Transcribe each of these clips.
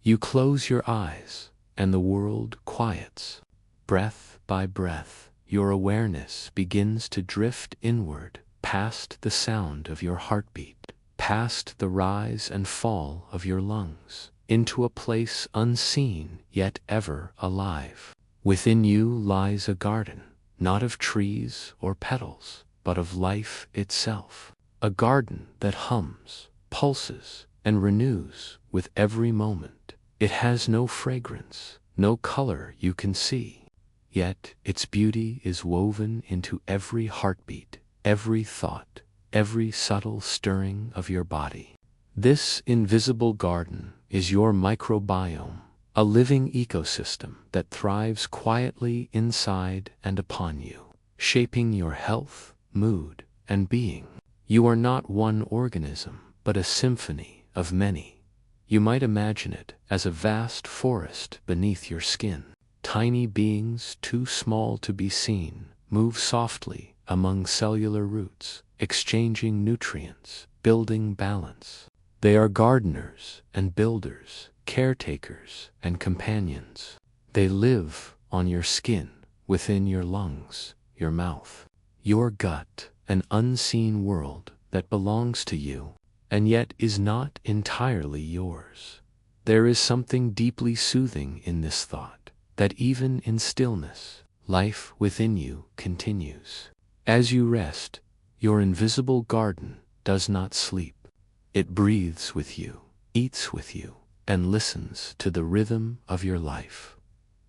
You close your eyes, and the world quiets. Breath by breath, your awareness begins to drift inward, past the sound of your heartbeat, past the rise and fall of your lungs, into a place unseen yet ever alive. Within you lies a garden, not of trees or petals, but of life itself. A garden that hums, pulses, and renews with every moment. It has no fragrance, no color you can see, yet its beauty is woven into every heartbeat, every thought, every subtle stirring of your body. This invisible garden is your microbiome, a living ecosystem that thrives quietly inside and upon you, shaping your health, mood, and being. You are not one organism, but a symphony of many. You might imagine it as a vast forest beneath your skin. Tiny beings too small to be seen move softly among cellular roots, exchanging nutrients, building balance. They are gardeners and builders, caretakers and companions. They live on your skin, within your lungs, your mouth, your gut, an unseen world that belongs to you, and yet is not entirely yours. There is something deeply soothing in this thought, that even in stillness, life within you continues. As you rest, your invisible garden does not sleep. It breathes with you, eats with you, and listens to the rhythm of your life.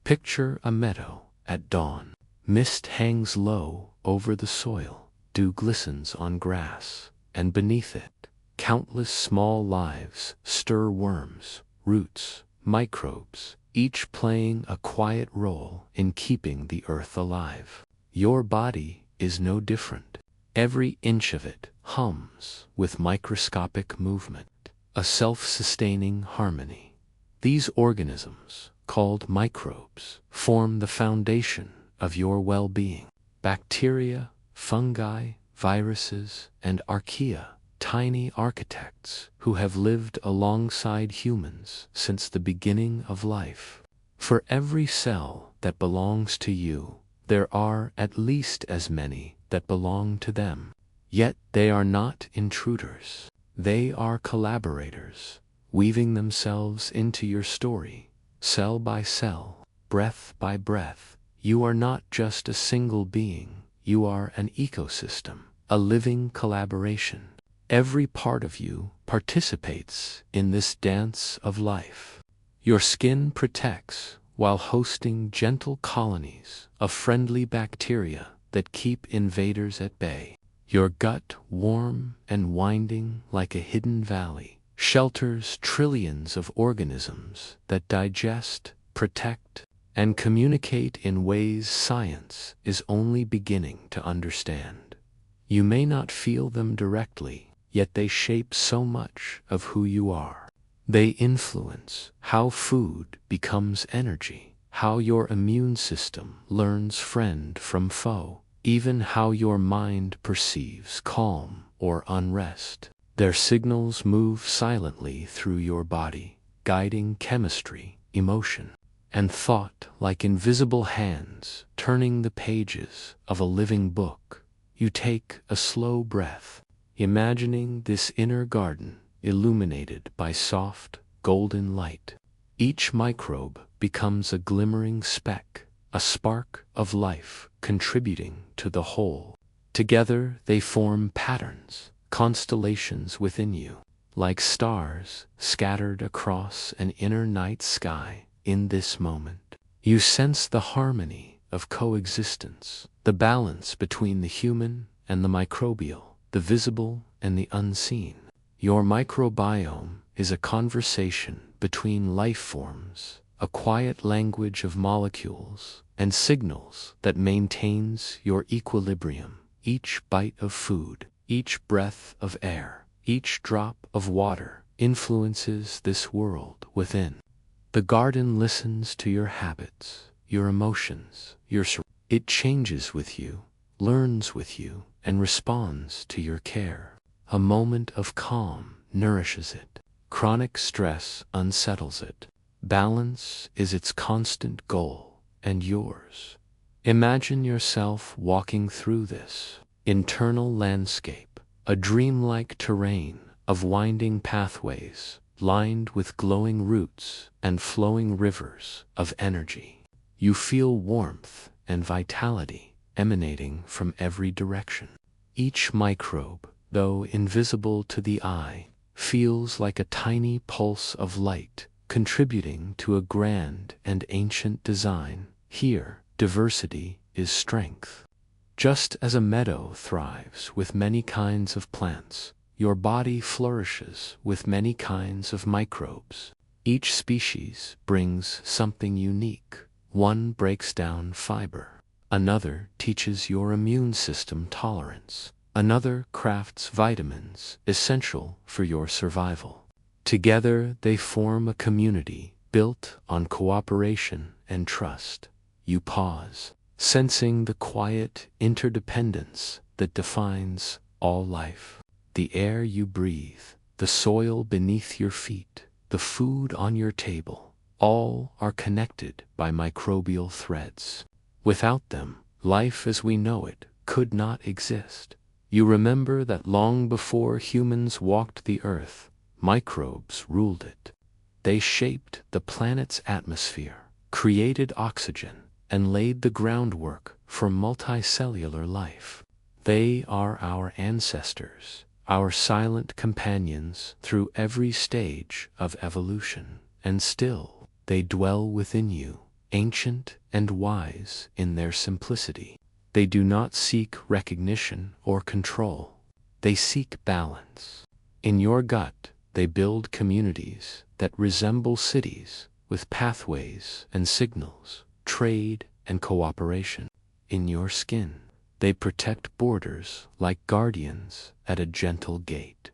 Picture a meadow at dawn. Mist hangs low over the soil, dew glistens on grass, and beneath it, countless small lives stir worms, roots, microbes, each playing a quiet role in keeping the earth alive. Your body is no different. Every inch of it hums with microscopic movement, a self-sustaining harmony. These organisms, called microbes, form the foundation of your well-being. Bacteria, fungi, viruses, and archaea, tiny architects who have lived alongside humans since the beginning of life. For every cell that belongs to you, there are at least as many that belong to them. Yet they are not intruders. They are collaborators, weaving themselves into your story, cell by cell, breath by breath. You are not just a single being, you are an ecosystem, a living collaboration. Every part of you participates in this dance of life. Your skin protects while hosting gentle colonies of friendly bacteria that keep invaders at bay. Your gut, warm and winding like a hidden valley, shelters trillions of organisms that digest, protect, and communicate in ways science is only beginning to understand. You may not feel them directly, yet they shape so much of who you are. They influence how food becomes energy, how your immune system learns friend from foe, even how your mind perceives calm or unrest. Their signals move silently through your body, guiding chemistry, emotion, and thought like invisible hands turning the pages of a living book. You take a slow breath, imagining this inner garden illuminated by soft, golden light. Each microbe becomes a glimmering speck, a spark of life contributing to the whole. Together they form patterns, constellations within you, like stars scattered across an inner night sky. In this moment, you sense the harmony of coexistence, the balance between the human and the microbial, the visible and the unseen. Your microbiome is a conversation between life forms, a quiet language of molecules and signals that maintains your equilibrium. Each bite of food, each breath of air, each drop of water influences this world within. The garden listens to your habits, your emotions, it changes with you, learns with you, and responds to your care. A moment of calm nourishes it. Chronic stress unsettles it. Balance is its constant goal and yours. Imagine yourself walking through this internal landscape, a dreamlike terrain of winding pathways lined with glowing roots and flowing rivers of energy. You feel warmth and vitality emanating from every direction. Each microbe, though invisible to the eye, feels like a tiny pulse of light contributing to a grand and ancient design. Here, diversity is strength. Just as a meadow thrives with many kinds of plants, your body flourishes with many kinds of microbes. Each species brings something unique. One breaks down fiber. Another teaches your immune system tolerance. Another crafts vitamins essential for your survival. Together they form a community built on cooperation and trust. You pause, sensing the quiet interdependence that defines all life. The air you breathe, the soil beneath your feet, the food on your table, all are connected by microbial threads. Without them, life as we know it could not exist. You remember that long before humans walked the earth, microbes ruled it. They shaped the planet's atmosphere, created oxygen, and laid the groundwork for multicellular life. They are our ancestors, our silent companions through every stage of evolution, and still they dwell within you, ancient and wise in their simplicity. They do not seek recognition or control. They seek balance. In your gut, they build communities that resemble cities with pathways and signals, trade and cooperation. In your skin, they protect borders like guardians at a gentle gate.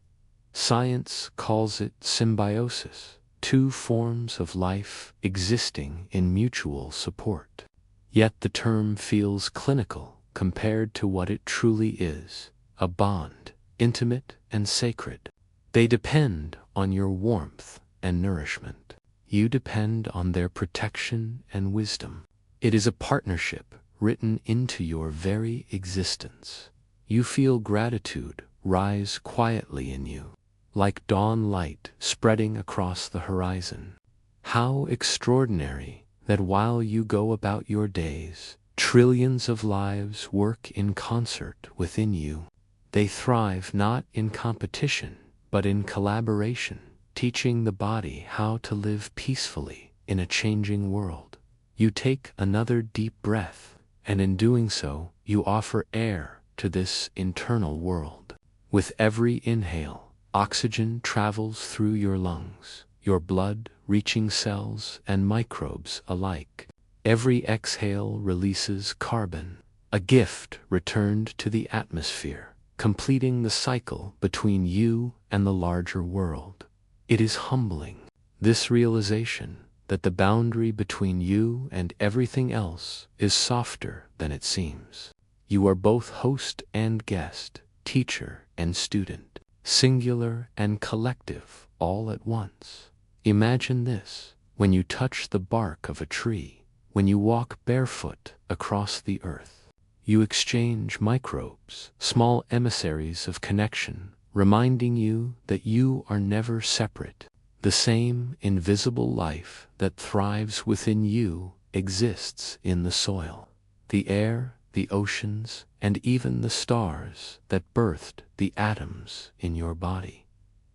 Science calls it symbiosis, two forms of life existing in mutual support. Yet the term feels clinical compared to what it truly is, a bond, intimate and sacred. They depend on your warmth and nourishment. You depend on their protection and wisdom. It is a partnership written into your very existence. You feel gratitude rise quietly in you, like dawn light spreading across the horizon. How extraordinary that while you go about your days, trillions of lives work in concert within you. They thrive not in competition, but in collaboration, teaching the body how to live peacefully in a changing world. You take another deep breath, and in doing so, you offer air to this internal world. With every inhale, oxygen travels through your lungs, your blood reaching cells and microbes alike. Every exhale releases carbon, a gift returned to the atmosphere, completing the cycle between you and the larger world. It is humbling, this realization that the boundary between you and everything else is softer than it seems. You are both host and guest, teacher and student, singular and collective all at once. Imagine this: when you touch the bark of a tree, when you walk barefoot across the earth, you exchange microbes, small emissaries of connection, reminding you that you are never separate. The same invisible life that thrives within you exists in the soil, the air, the oceans, and even the stars that birthed the atoms in your body.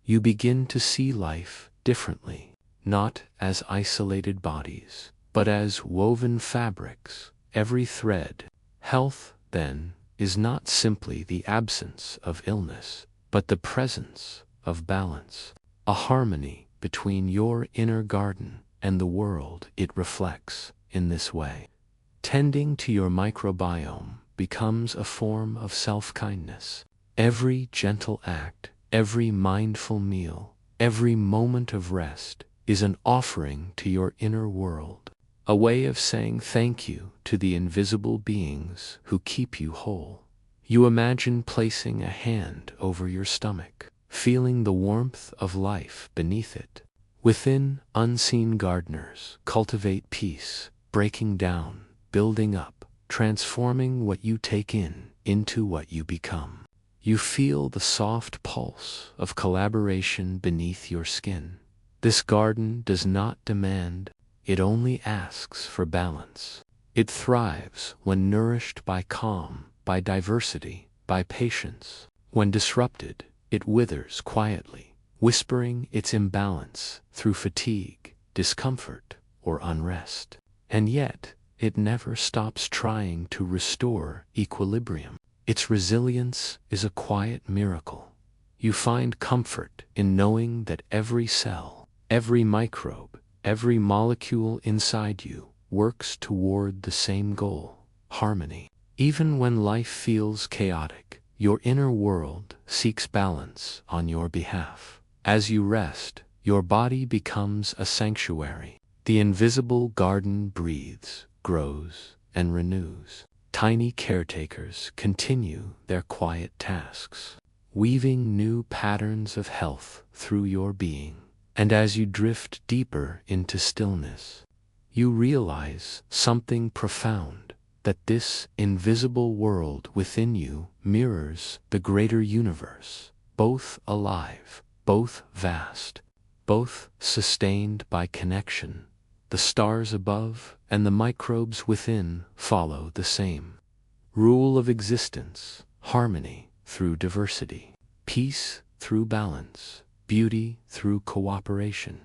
You begin to see life differently, not as isolated bodies, but as woven fabrics, every thread. Health, then, is not simply the absence of illness, but the presence of balance, a harmony between your inner garden and the world it reflects. In this way, tending to your microbiome becomes a form of self-kindness. Every gentle act, every mindful meal, every moment of rest is an offering to your inner world, a way of saying thank you to the invisible beings who keep you whole. You imagine placing a hand over your stomach, feeling the warmth of life beneath it, Within, unseen gardeners cultivate peace, breaking down, building up, transforming what you take in into what you become. You feel the soft pulse of collaboration beneath your skin. This garden does not demand, it only asks for balance. It thrives when nourished by calm, by diversity, by patience. When disrupted, it withers quietly, whispering its imbalance through fatigue, discomfort, or unrest. And yet, it never stops trying to restore equilibrium. Its resilience is a quiet miracle. You find comfort in knowing that every cell, every microbe, every molecule inside you works toward the same goal, harmony. Even when life feels chaotic, your inner world seeks balance on your behalf. As you rest, your body becomes a sanctuary. The invisible garden breathes, grows, and renews. Tiny caretakers continue their quiet tasks, weaving new patterns of health through your being. And as you drift deeper into stillness, you realize something profound, that this invisible world within you mirrors the greater universe, both alive, both vast, both sustained by connection. The stars above and the microbes within follow the same rule of existence: harmony through diversity, peace through balance, beauty through cooperation.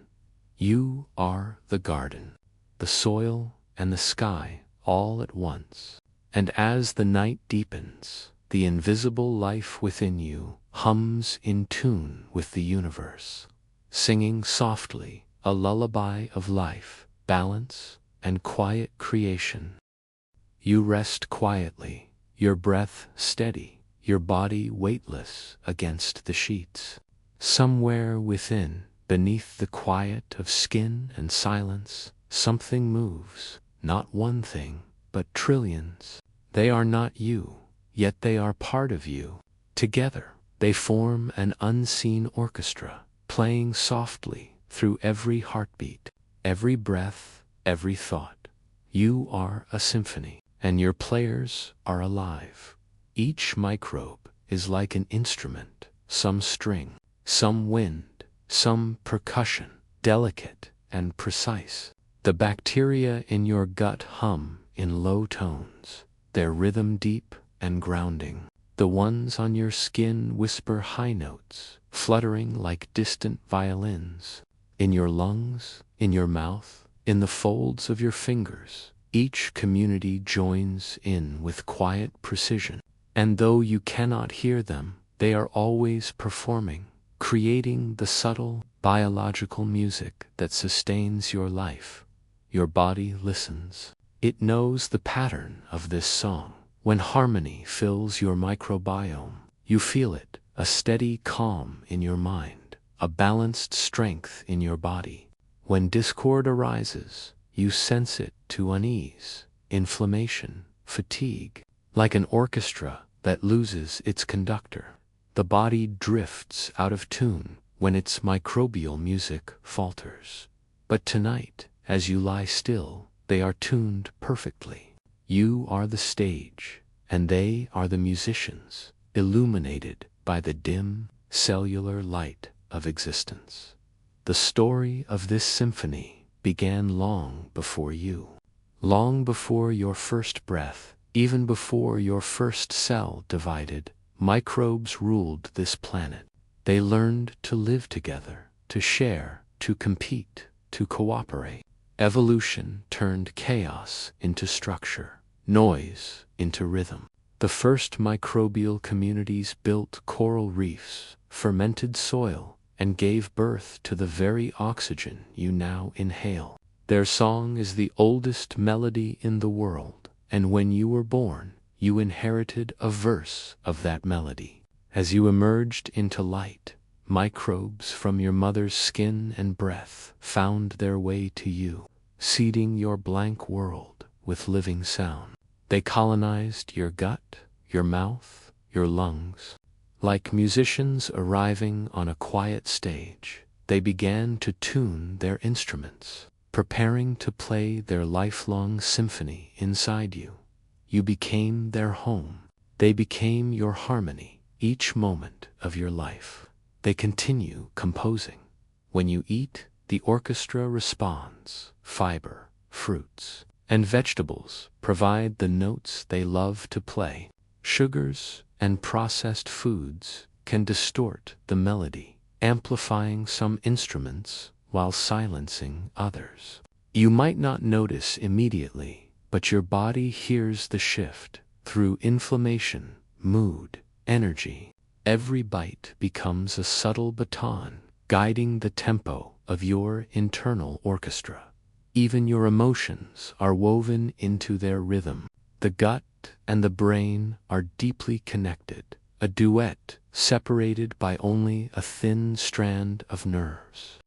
You are the garden, the soil and the sky all at once. And as the night deepens, the invisible life within you hums in tune with the universe, singing softly a lullaby of life, balance, and quiet creation. You rest quietly, your breath steady, your body weightless against the sheets. Somewhere within, beneath the quiet of skin and silence, something moves, not one thing, but trillions. They are not you, yet they are part of you. Together, they form an unseen orchestra, playing softly through every heartbeat, every breath, every thought. You are a symphony, and your players are alive. Each microbe is like an instrument, some string, some wind, some percussion, delicate and precise. The bacteria in your gut hum in low tones, their rhythm deep and grounding. The ones on your skin whisper high notes, fluttering like distant violins. In your lungs, in your mouth, in the folds of your fingers, each community joins in with quiet precision. And though you cannot hear them, they are always performing, creating the subtle, biological music that sustains your life. Your body listens. It knows the pattern of this song. When harmony fills your microbiome, you feel it, a steady calm in your mind, a balanced strength in your body. When discord arises, you sense it to unease, inflammation, fatigue. Like an orchestra that loses its conductor, the body drifts out of tune when its microbial music falters. But tonight, as you lie still, they are tuned perfectly. You are the stage, and they are the musicians, illuminated by the dim, cellular light of existence. The story of this symphony began long before you. Long before your first breath, even before your first cell divided, microbes ruled this planet. They learned to live together, to share, to compete, to cooperate. Evolution turned chaos into structure, noise into rhythm. The first microbial communities built coral reefs, fermented soil, and gave birth to the very oxygen you now inhale. Their song is the oldest melody in the world, and when you were born, you inherited a verse of that melody. As you emerged into light, microbes from your mother's skin and breath found their way to you, seeding your blank world with living sound. They colonized your gut, your mouth, your lungs. Like musicians arriving on a quiet stage, they began to tune their instruments, preparing to play their lifelong symphony inside you. You became their home. They became your harmony each moment of your life. They continue composing. When you eat, the orchestra responds. Fiber, fruits, and vegetables provide the notes they love to play. Sugars and processed foods can distort the melody, amplifying some instruments while silencing others. You might not notice immediately, but your body hears the shift through inflammation, mood, energy. Every bite becomes a subtle baton, guiding the tempo of your internal orchestra. Even your emotions are woven into their rhythm. The gut and the brain are deeply connected, a duet separated by only a thin strand of nerves.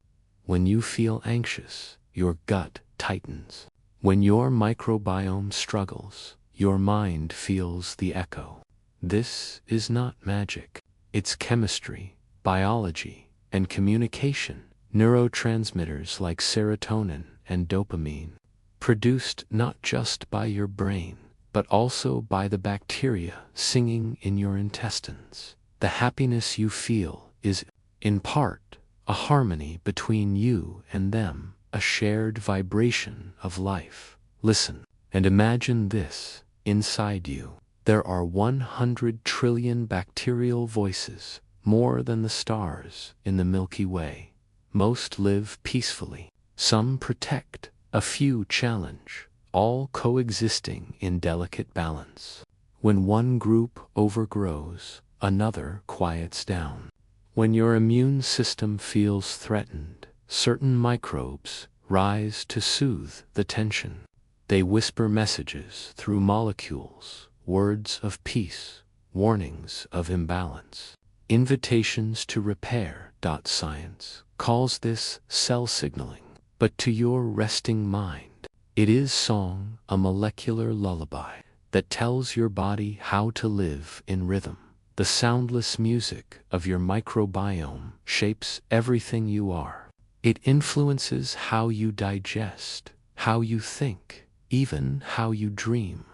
When you feel anxious, your gut tightens. When your microbiome struggles, your mind feels the echo. This is not magic. It's chemistry, biology, and communication. Neurotransmitters like serotonin and dopamine, produced not just by your brain, but also by the bacteria singing in your intestines. The happiness you feel is, in part, a harmony between you and them, a shared vibration of life. Listen, and imagine this. Inside you, there are 100 trillion bacterial voices, more than the stars in the Milky Way. Most live peacefully. Some protect, a few challenge, all coexisting in delicate balance. When one group overgrows, another quiets down. When your immune system feels threatened, certain microbes rise to soothe the tension. They whisper messages through molecules, words of peace, warnings of imbalance, invitations to repair. Science calls this cell signaling, but to your resting mind, it is song, a molecular lullaby that tells your body how to live in rhythm. The soundless music of your microbiome shapes everything you are. It influences how you digest, how you think, even how you dream.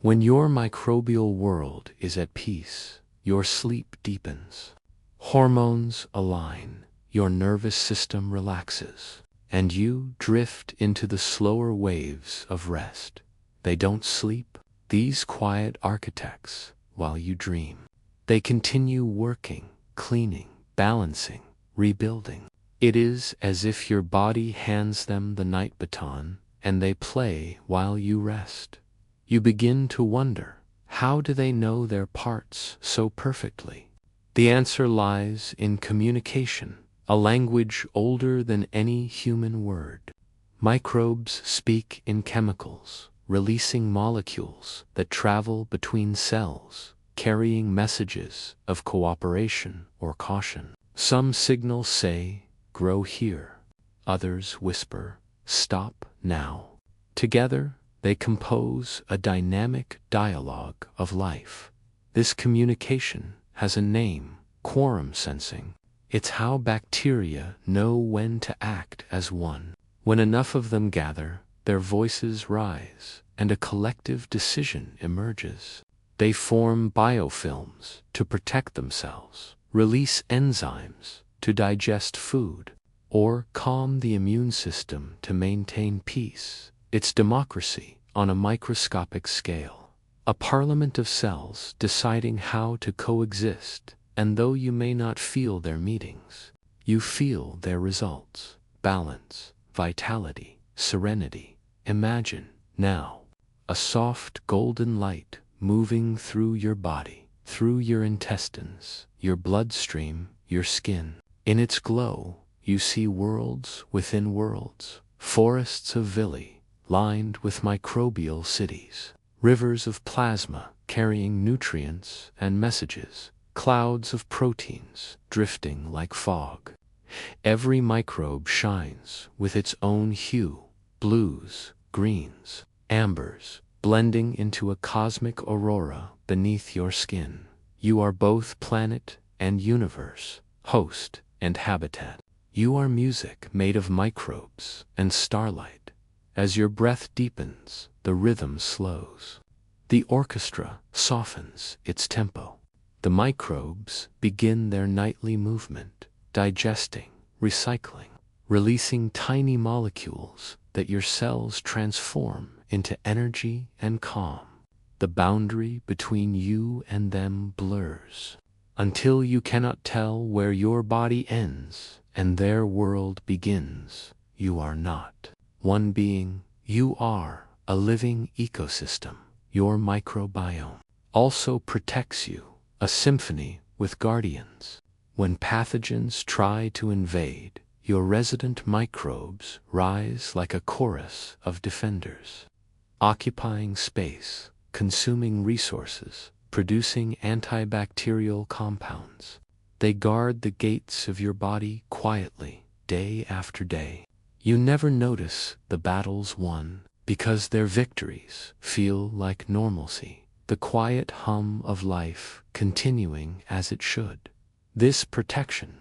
When your microbial world is at peace, your sleep deepens. Hormones align, your nervous system relaxes, and you drift into the slower waves of rest. They don't sleep, these quiet architects, while you dream. They continue working, cleaning, balancing, rebuilding. It is as if your body hands them the night baton, and they play while you rest. You begin to wonder, how do they know their parts so perfectly? The answer lies in communication, a language older than any human word. Microbes speak in chemicals, releasing molecules that travel between cells, carrying messages of cooperation or caution. Some signals say, grow here. Others whisper, stop now. Together, they compose a dynamic dialogue of life. This communication has a name, quorum sensing. It's how bacteria know when to act as one. When enough of them gather, their voices rise, and a collective decision emerges. They form biofilms to protect themselves, release enzymes to digest food, or calm the immune system to maintain peace. It's democracy on a microscopic scale. A parliament of cells deciding how to coexist, and though you may not feel their meetings, you feel their results. Balance, vitality, serenity. Imagine, now, a soft golden light moving through your body, through your intestines, your bloodstream, your skin. In its glow, you see worlds within worlds, forests of villi lined with microbial cities, rivers of plasma carrying nutrients and messages, clouds of proteins drifting like fog. Every microbe shines with its own hue, blues, greens, ambers, blending into a cosmic aurora beneath your skin. You are both planet and universe, host and habitat. You are music made of microbes and starlight. As your breath deepens, the rhythm slows. The orchestra softens its tempo. The microbes begin their nightly movement, digesting, recycling, releasing tiny molecules that your cells transform into energy and calm. The boundary between you and them blurs, until you cannot tell where your body ends and their world begins. You are not one being, you are a living ecosystem. Your microbiome also protects you, a symphony with guardians. When pathogens try to invade, your resident microbes rise like a chorus of defenders, occupying space, consuming resources, producing antibacterial compounds. They guard the gates of your body quietly, day after day. You never notice the battles won, because their victories feel like normalcy, the quiet hum of life continuing as it should. This protection,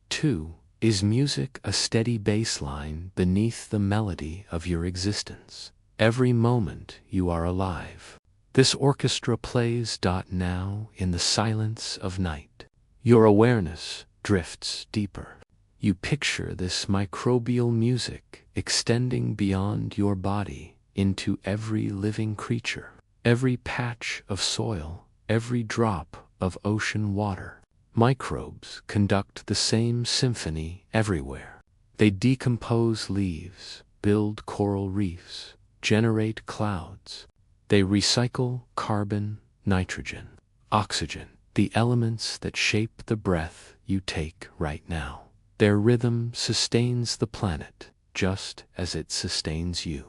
too, is music, a steady baseline beneath the melody of your existence. Every moment you are alive, this orchestra plays. Now, in the silence of night, your awareness drifts deeper. You picture this microbial music extending beyond your body into every living creature, every patch of soil, every drop of ocean water. Microbes conduct the same symphony everywhere. They decompose leaves, build coral reefs, generate clouds. They recycle carbon, nitrogen, oxygen, the elements that shape the breath you take right now. Their rhythm sustains the planet just as it sustains you.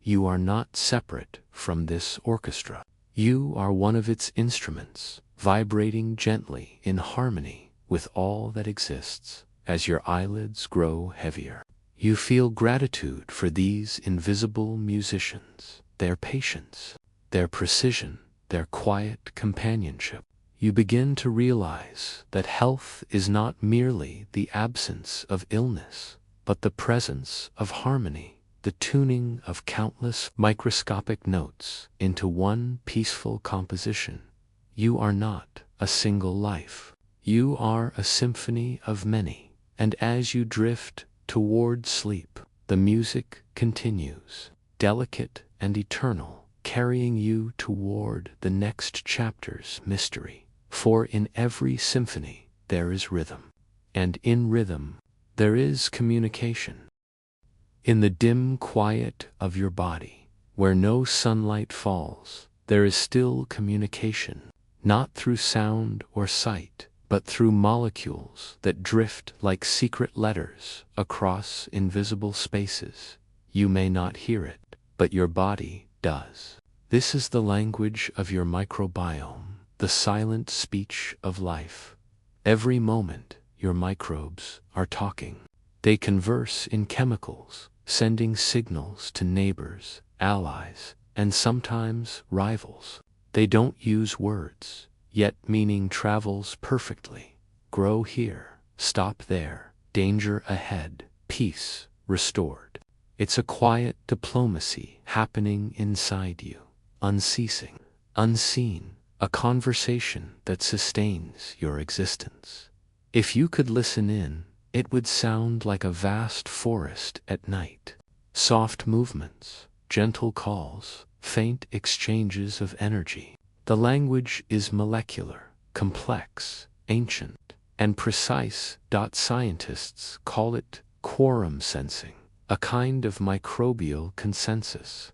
You are not separate from this orchestra. You are one of its instruments, vibrating gently in harmony with all that exists. As your eyelids grow heavier, you feel gratitude for these invisible musicians, their patience, their precision, their quiet companionship. You begin to realize that health is not merely the absence of illness, but the presence of harmony, the tuning of countless microscopic notes into one peaceful composition. You are not a single life. You are a symphony of many, and as you drift toward sleep, the music continues, delicate and eternal, carrying you toward the next chapter's mystery. For in every symphony there is rhythm, and in rhythm there is communication. In the dim quiet of your body, where no sunlight falls, there is still communication, not through sound or sight, but through molecules that drift like secret letters across invisible spaces. You may not hear it, but your body does. This is the language of your microbiome, the silent speech of life. Every moment, your microbes are talking. They converse in chemicals, sending signals to neighbors, allies, and sometimes rivals. They don't use words, yet meaning travels perfectly. Grow here, stop there, danger ahead, peace restored. It's a quiet diplomacy happening inside you, unceasing, unseen, a conversation that sustains your existence. If you could listen in, it would sound like a vast forest at night. Soft movements, gentle calls, faint exchanges of energy. The language is molecular, complex, ancient, and precise. Scientists call it quorum sensing, a kind of microbial consensus.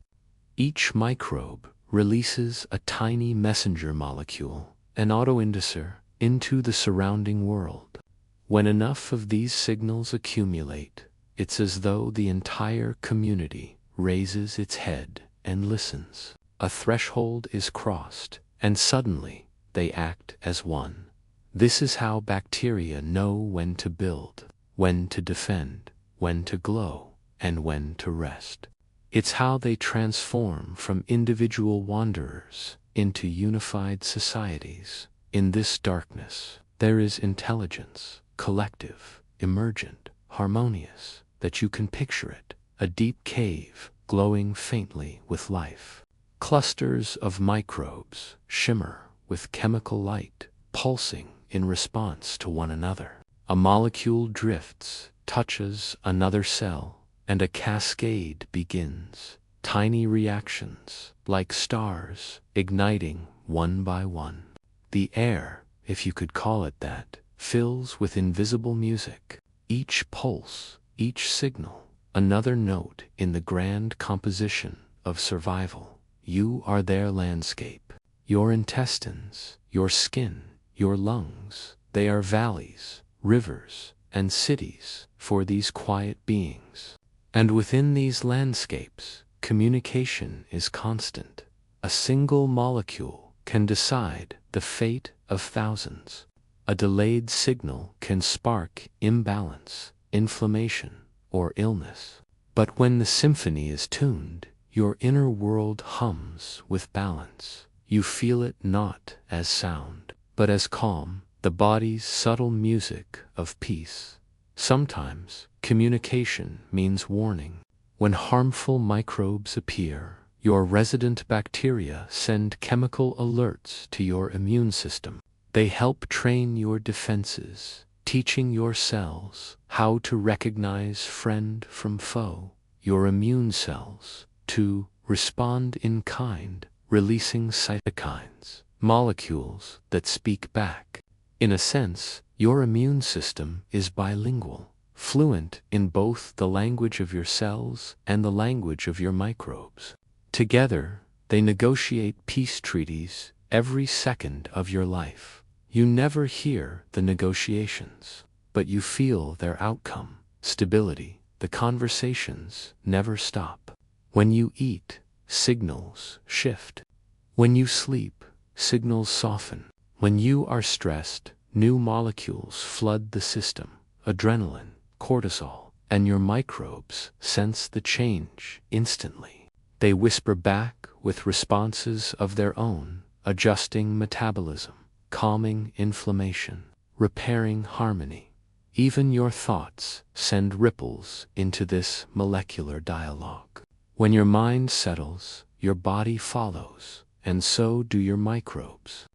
Each microbe releases a tiny messenger molecule, an autoinducer, into the surrounding world. When enough of these signals accumulate, it's as though the entire community raises its head and listens. A threshold is crossed, and suddenly they act as one. This is how bacteria know when to build, when to defend, when to glow, and when to rest. It's how they transform from individual wanderers into unified societies. In this darkness, there is intelligence, collective, emergent, harmonious that you can picture it, a deep cave glowing faintly with life. Clusters of microbes shimmer with chemical light, pulsing in response to one another. A molecule drifts, touches another cell, and a cascade begins. Tiny reactions, like stars, igniting one by one. The air, if you could call it that, fills with invisible music. Each pulse, each signal, another note in the grand composition of survival. You are their landscape. Your intestines, your skin, your lungs, they are valleys, rivers, and cities for these quiet beings. And within these landscapes, communication is constant. A single molecule can decide the fate of thousands. A delayed signal can spark imbalance, inflammation, or illness. But when the symphony is tuned, your inner world hums with balance. You feel it not as sound, but as calm, the body's subtle music of peace. Sometimes, communication means warning. When harmful microbes appear, your resident bacteria send chemical alerts to your immune system. They help train your defenses, teaching your cells how to recognize friend from foe. Your immune cells to respond in kind, releasing cytokines, molecules that speak back. In a sense, your immune system is bilingual, fluent in both the language of your cells and the language of your microbes. Together, they negotiate peace treaties every second of your life. You never hear the negotiations, but you feel their outcome, stability. The conversations never stop. When you eat, signals shift. When you sleep, signals soften. When you are stressed, new molecules flood the system. Adrenaline, cortisol, and your microbes sense the change instantly. They whisper back with responses of their own, adjusting metabolism, calming inflammation, repairing harmony. Even your thoughts send ripples into this molecular dialogue. When your mind settles, your body follows, and so do your microbes.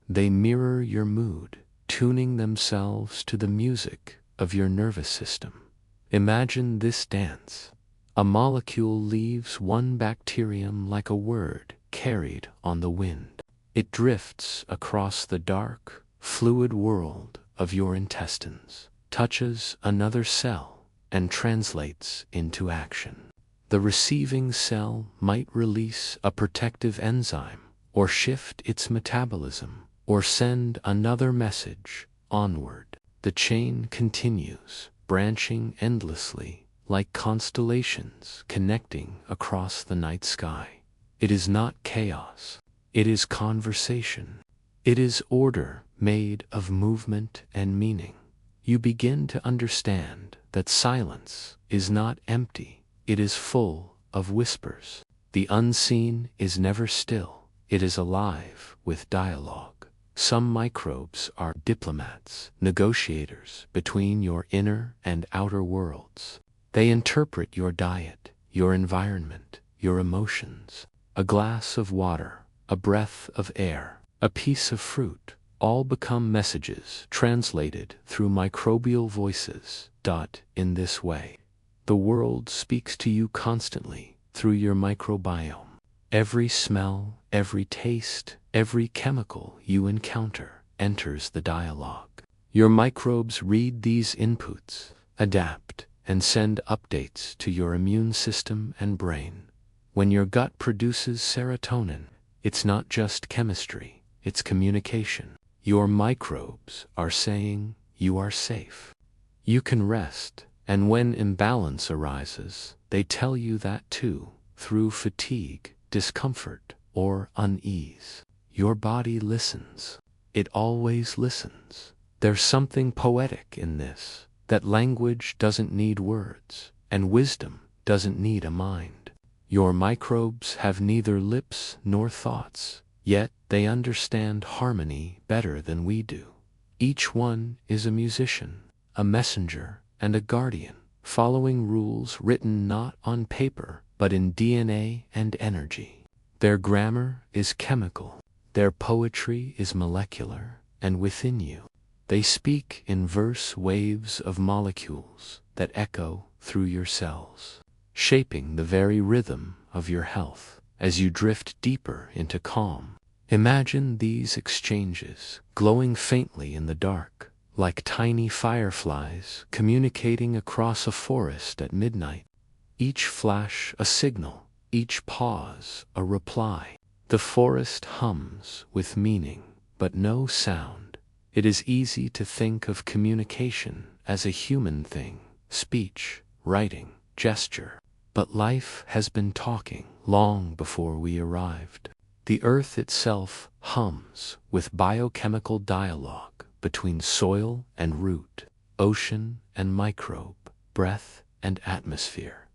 They mirror your mood, tuning themselves to the music of your nervous system. Imagine this dance. A molecule leaves one bacterium like a word carried on the wind. It drifts across the dark, fluid world of your intestines, touches another cell, and translates into action. The receiving cell might release a protective enzyme, or shift its metabolism, or send another message onward. The chain continues, branching endlessly, like constellations connecting across the night sky. It is not chaos. It is conversation. It is order made of movement and meaning. You begin to understand that silence is not empty. It is full of whispers. The unseen is never still. It is alive with dialogue. Some microbes are diplomats, negotiators between your inner and outer worlds. They interpret your diet, your environment, your emotions. A glass of water, a breath of air, a piece of fruit, all become messages translated through microbial voices. In this way, the world speaks to you constantly through your microbiome. Every smell, every taste, every chemical you encounter enters the dialogue. Your microbes read these inputs, adapt, and send updates to your immune system and brain. When your gut produces serotonin, it's not just chemistry, it's communication. Your microbes are saying you are safe. You can rest, and when imbalance arises, they tell you that too, through fatigue, discomfort, or unease. Your body listens. It always listens. There's something poetic in this, that language doesn't need words, and wisdom doesn't need a mind. Your microbes have neither lips nor thoughts, yet they understand harmony better than we do. Each one is a musician, a messenger, and a guardian, following rules written not on paper but in DNA and energy. Their grammar is chemical, their poetry is molecular, and within you, they speak in verse waves of molecules that echo through your cells, shaping the very rhythm of your health. As you drift deeper into calm, imagine these exchanges glowing faintly in the dark, like tiny fireflies communicating across a forest at midnight. Each flash a signal, each pause a reply. The forest hums with meaning, but no sound. It is easy to think of communication as a human thing, speech, writing, gesture. But life has been talking long before we arrived. The earth itself hums with biochemical dialogue between soil and root, ocean and microbe, breath and atmosphere.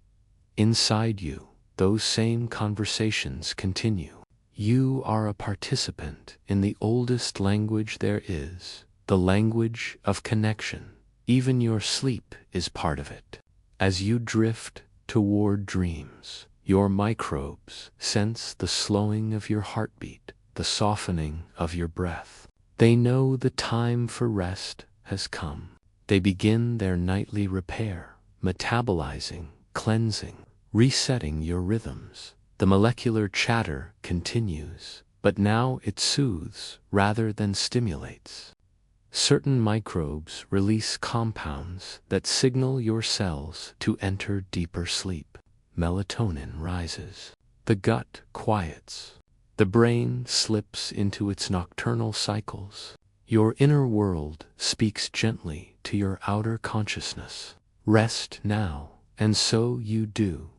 Inside you, those same conversations continue. You are a participant in the oldest language there is, the language of connection. Even your sleep is part of it. As you drift toward dreams, your microbes sense the slowing of your heartbeat, the softening of your breath. They know the time for rest has come. They begin their nightly repair, metabolizing, cleansing, resetting your rhythms. The molecular chatter continues, but now it soothes rather than stimulates. Certain microbes release compounds that signal your cells to enter deeper sleep. Melatonin rises. The gut quiets. The brain slips into its nocturnal cycles. Your inner world speaks gently to your outer consciousness. Rest now, and so you do.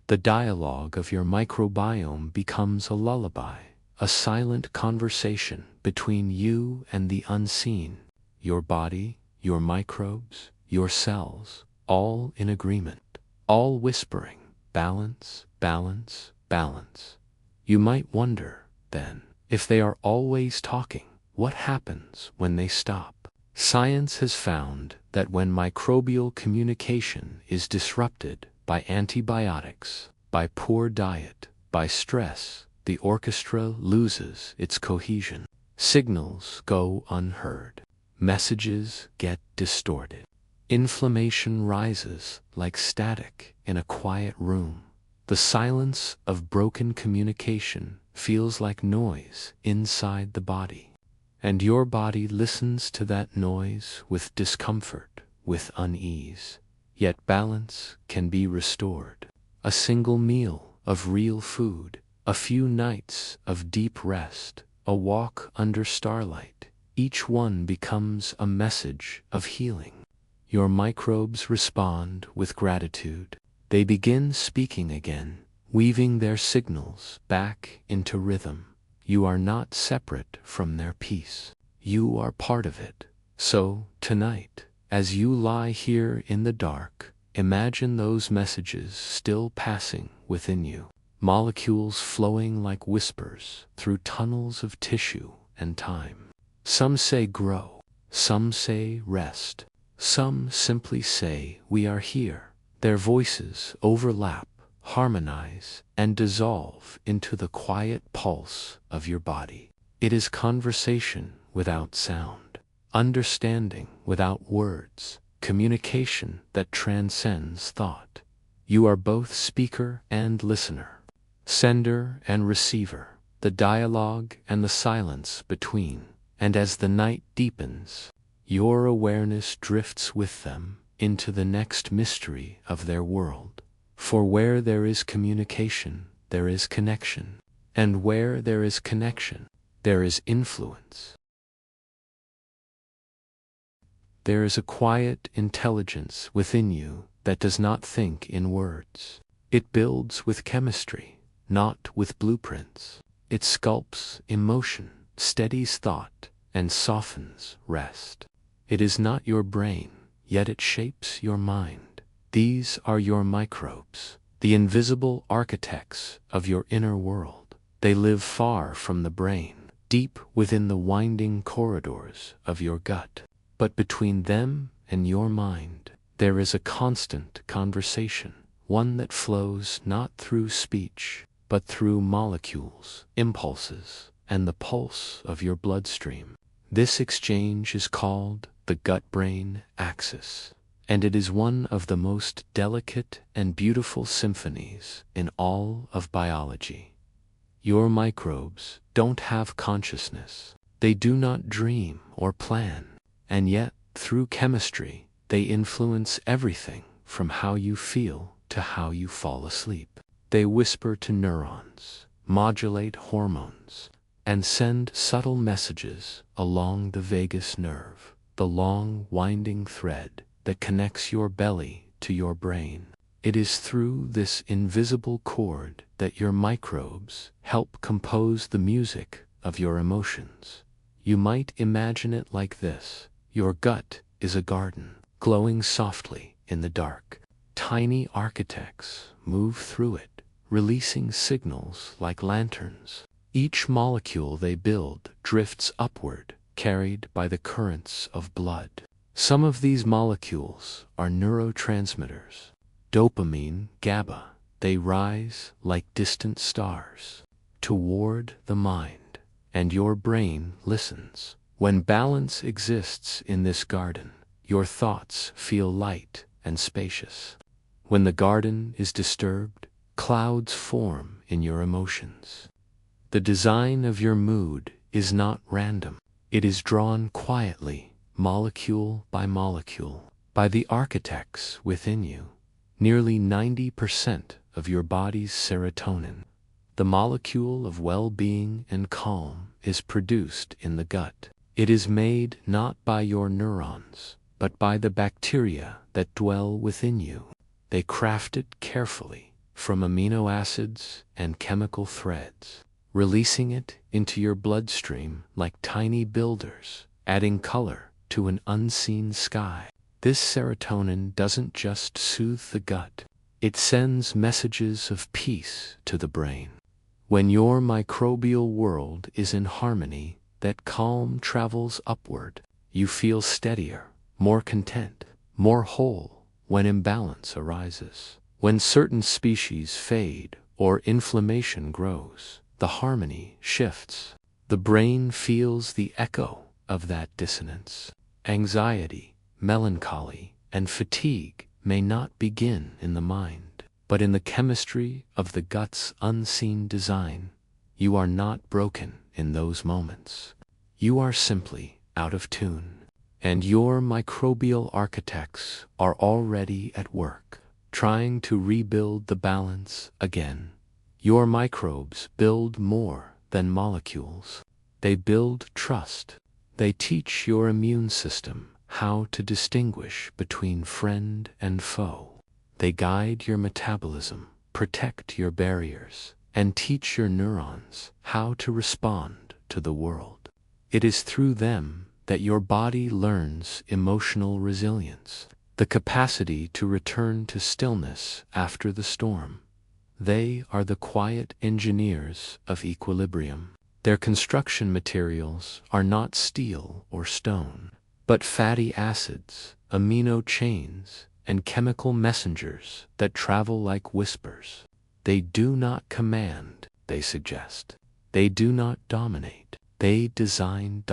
The dialogue of your microbiome becomes a lullaby, a silent conversation between you and the unseen. Your body, your microbes, your cells, all in agreement, all whispering, balance, balance, balance. You might wonder, then, if they are always talking, what happens when they stop? Science has found that when microbial communication is disrupted by antibiotics, by poor diet, by stress, the orchestra loses its cohesion. Signals go unheard. Messages get distorted. Inflammation rises like static in a quiet room. The silence of broken communication feels like noise inside the body. And your body listens to that noise with discomfort, with unease. Yet balance can be restored. A single meal of real food, a few nights of deep rest, a walk under starlight, each one becomes a message of healing. Your microbes respond with gratitude. They begin speaking again, weaving their signals back into rhythm. You are not separate from their peace. You are part of it. So, tonight, as you lie here in the dark, imagine those messages still passing within you, molecules flowing like whispers through tunnels of tissue and time. Some say grow, some say rest, some simply say we are here. Their voices overlap, harmonize, and dissolve into the quiet pulse of your body. It is conversation without sound, understanding without words, communication that transcends thought. You are both speaker and listener, sender and receiver, the dialogue and the silence between. And as the night deepens, your awareness drifts with them into the next mystery of their world. For where there is communication, there is connection. And where there is connection, there is influence. There is a quiet intelligence within you that does not think in words. It builds with chemistry, not with blueprints. It sculpts emotion, steadies thought, and softens rest. It is not your brain, yet it shapes your mind. These are your microbes, the invisible architects of your inner world. They live far from the brain, deep within the winding corridors of your gut. But between them and your mind, There is a constant conversation, one that flows not through speech, but through molecules, impulses, and the pulse of your bloodstream. This exchange is called the gut-brain axis, and it is one of the most delicate and beautiful symphonies in all of biology. Your microbes don't have consciousness. They do not dream or plan, and yet, through chemistry, they influence everything from how you feel to how you fall asleep. They whisper to neurons, modulate hormones, and send subtle messages along the vagus nerve, the long winding thread that connects your belly to your brain. It is through this invisible cord that your microbes help compose the music of your emotions. You might imagine it like this. Your gut is a garden, glowing softly in the dark. Tiny architects move through it, releasing signals like lanterns. Each molecule they build drifts upward, carried by the currents of blood. Some of these molecules are neurotransmitters. Dopamine, GABA, they rise like distant stars toward the mind, and your brain listens. When balance exists in this garden, your thoughts feel light and spacious. When the garden is disturbed, clouds form in your emotions. The design of your mood is not random. It is drawn quietly, molecule by molecule, by the architects within you. Nearly 90% of your body's serotonin, the molecule of well-being and calm, is produced in the gut. It is made not by your neurons, but by the bacteria that dwell within you. They craft it carefully from amino acids and chemical threads, releasing it into your bloodstream like tiny builders, adding color to an unseen sky. This serotonin doesn't just soothe the gut, it sends messages of peace to the brain. When your microbial world is in harmony, that calm travels upward. You feel steadier, more content, more whole when imbalance arises. When certain species fade or inflammation grows, the harmony shifts. The brain feels the echo of that dissonance. Anxiety, melancholy, and fatigue may not begin in the mind, but in the chemistry of the gut's unseen design. You are not broken in those moments. You are simply out of tune, and your microbial architects are already at work, trying to rebuild the balance again. Your microbes build more than molecules. They build trust. They teach your immune system how to distinguish between friend and foe. They guide your metabolism, protect your barriers, and teach your neurons how to respond to the world. It is through them that your body learns emotional resilience, the capacity to return to stillness after the storm. They are the quiet engineers of equilibrium. Their construction materials are not steel or stone, but fatty acids, amino chains, and chemical messengers that travel like whispers. They do not command, they suggest. They do not dominate. They design.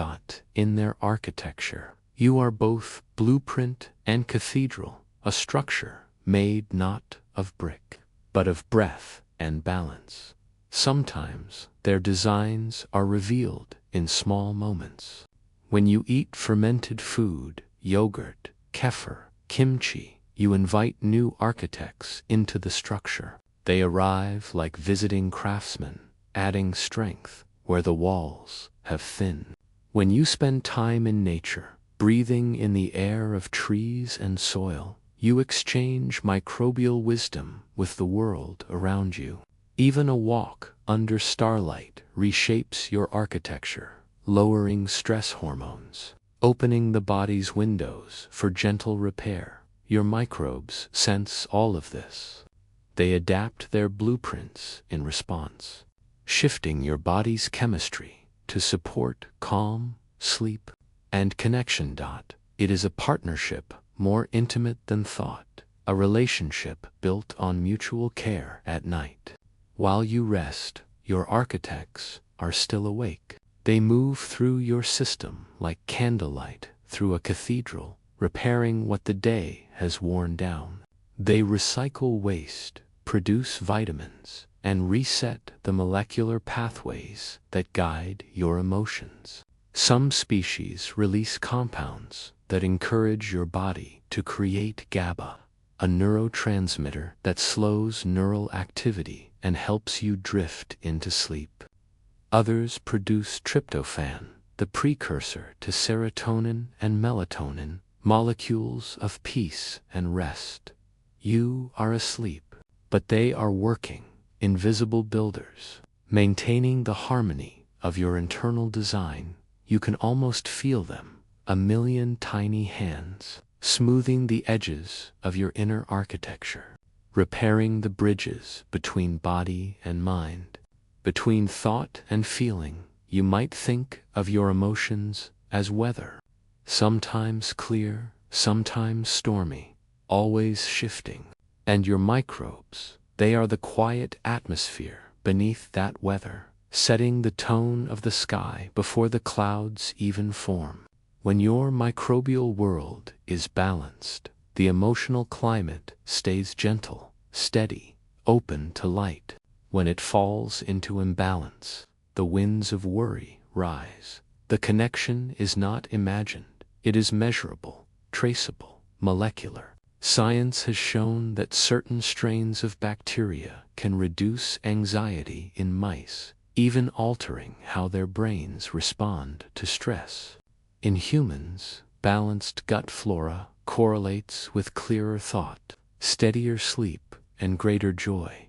In their architecture, you are both blueprint and cathedral, a structure made not of brick, but of breath and balance. Sometimes their designs are revealed in small moments. When you eat fermented food, yogurt, kefir, kimchi, you invite new architects into the structure. They arrive like visiting craftsmen, adding strength where the walls have thinned. When you spend time in nature, breathing in the air of trees and soil, you exchange microbial wisdom with the world around you. Even a walk under starlight reshapes your architecture, lowering stress hormones, opening the body's windows for gentle repair. Your microbes sense all of this. They adapt their blueprints in response, shifting your body's chemistry to support calm, sleep, and connection. It is a partnership more intimate than thought, a relationship built on mutual care at night. While you rest, your architects are still awake. They move through your system like candlelight through a cathedral, repairing what the day has worn down. They recycle waste, produce vitamins, and reset the molecular pathways that guide your emotions. Some species release compounds that encourage your body to create GABA, a neurotransmitter that slows neural activity and helps you drift into sleep. Others produce tryptophan, the precursor to serotonin and melatonin, molecules of peace and rest. You are asleep, but they are working, invisible builders, maintaining the harmony of your internal design. You can almost feel them, a million tiny hands, smoothing the edges of your inner architecture, repairing the bridges between body and mind, between thought and feeling. You might think of your emotions as weather, sometimes clear, sometimes stormy, always shifting. And your microbes, they are the quiet atmosphere beneath that weather, setting the tone of the sky before the clouds even form. When your microbial world is balanced, the emotional climate stays gentle, steady, open to light. When it falls into imbalance, the winds of worry rise. The connection is not imagined, it is measurable, traceable, molecular. Science has shown that certain strains of bacteria can reduce anxiety in mice, even altering how their brains respond to stress. In humans, balanced gut flora correlates with clearer thought, steadier sleep, and greater joy.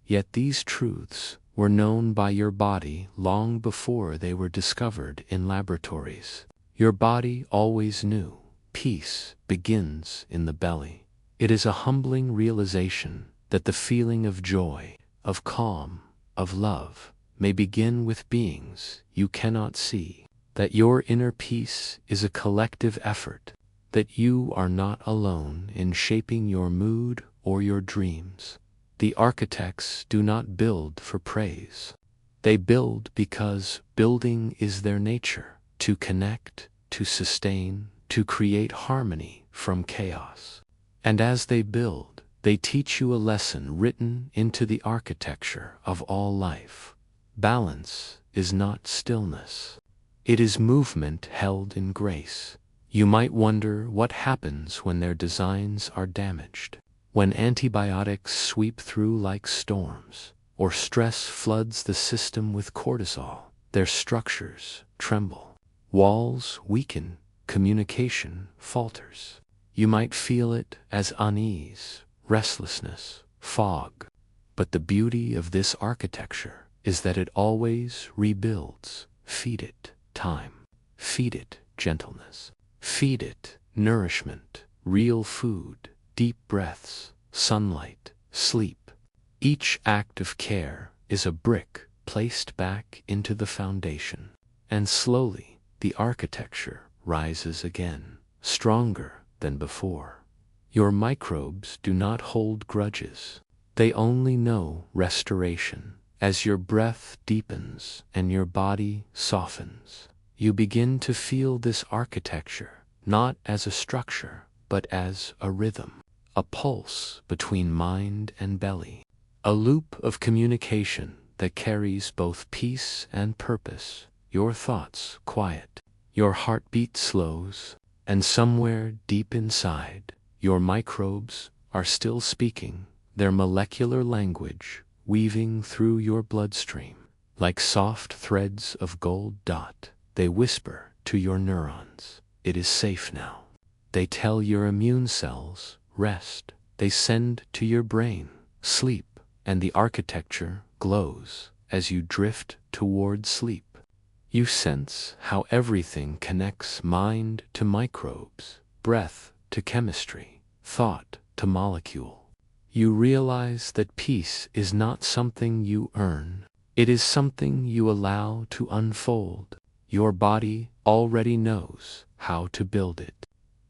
Yet these truths were known by your body long before they were discovered in laboratories. Your body always knew. Peace begins in the belly. It is a humbling realization that the feeling of joy, of calm, of love, may begin with beings you cannot see, that your inner peace is a collective effort, that you are not alone in shaping your mood or your dreams. The architects do not build for praise. They build because building is their nature, to connect, to sustain, to create harmony from chaos. And as they build, they teach you a lesson written into the architecture of all life. Balance is not stillness. It is movement held in grace. You might wonder what happens when their designs are damaged. When antibiotics sweep through like storms, or stress floods the system with cortisol, their structures tremble. Walls weaken, communication falters. You might feel it as unease, restlessness, fog. But the beauty of this architecture is that it always rebuilds. Feed it time. Feed it gentleness. Feed it nourishment, real food, deep breaths, sunlight, sleep. Each act of care is a brick placed back into the foundation. And slowly, the architecture rises again, stronger than before. Your microbes do not hold grudges. They only know restoration. As your breath deepens and your body softens, you begin to feel this architecture not as a structure, but as a rhythm, a pulse between mind and belly, a loop of communication that carries both peace and purpose. Your thoughts quiet, your heartbeat slows, and somewhere deep inside, your microbes are still speaking their molecular language, weaving through your bloodstream. Like soft threads of gold dot, they whisper to your neurons, "It is safe now." They tell your immune cells, "Rest." They send to your brain, "Sleep." And the architecture glows as you drift toward sleep. You sense how everything connects: mind to microbes, breath to chemistry, thought to molecule. You realize that peace is not something you earn. It is something you allow to unfold. Your body already knows how to build it.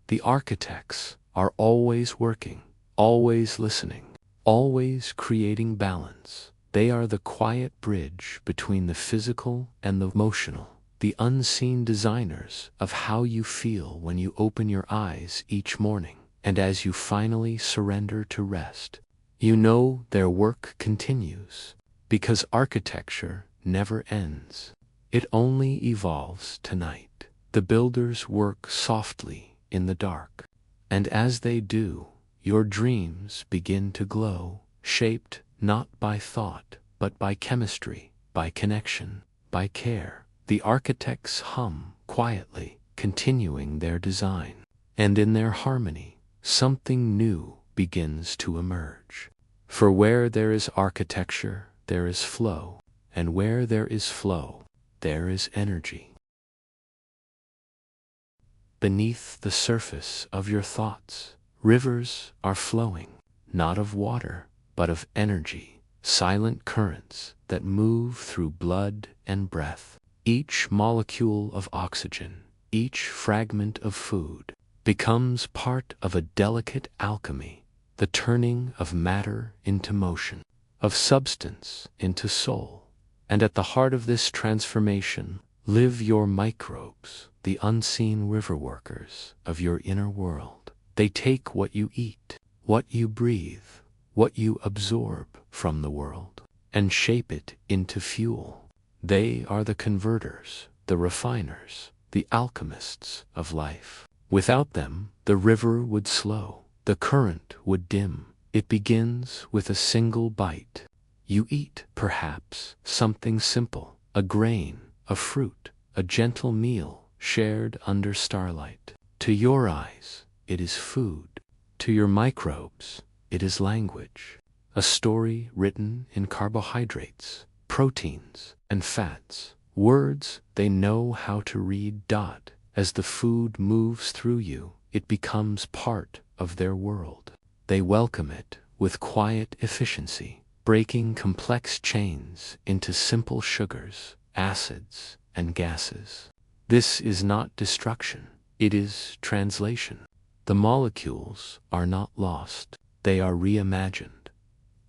The architects are always working, always listening, always creating balance. They are the quiet bridge between the physical and the emotional, the unseen designers of how you feel when you open your eyes each morning. And as you finally surrender to rest, you know their work continues, because architecture never ends. It only evolves tonight. The builders work softly in the dark, and as they do, your dreams begin to glow, shaped not by thought, but by chemistry, by connection, by care. The architects hum quietly, continuing their design, and in their harmony, something new begins to emerge. For where there is architecture, there is flow, and where there is flow, there is energy. Beneath the surface of your thoughts, rivers are flowing, not of water, but of energy, silent currents that move through blood and breath. Each molecule of oxygen, each fragment of food, becomes part of a delicate alchemy, the turning of matter into motion, of substance into soul. And at the heart of this transformation live your microbes, the unseen river workers of your inner world. They take what you eat, what you breathe, what you absorb from the world, and shape it into fuel. They are the converters, the refiners, the alchemists of life. Without them, the river would slow, the current would dim. It begins with a single bite. You eat, perhaps, something simple, a grain, a fruit, a gentle meal shared under starlight. To your eyes, it is food. To your microbes, it is language, a story written in carbohydrates, proteins, and fats, words they know how to read. As the food moves through you, it becomes part of their world. They welcome it with quiet efficiency, breaking complex chains into simple sugars, acids, and gases. This is not destruction, it is translation. The molecules are not lost, they are reimagined.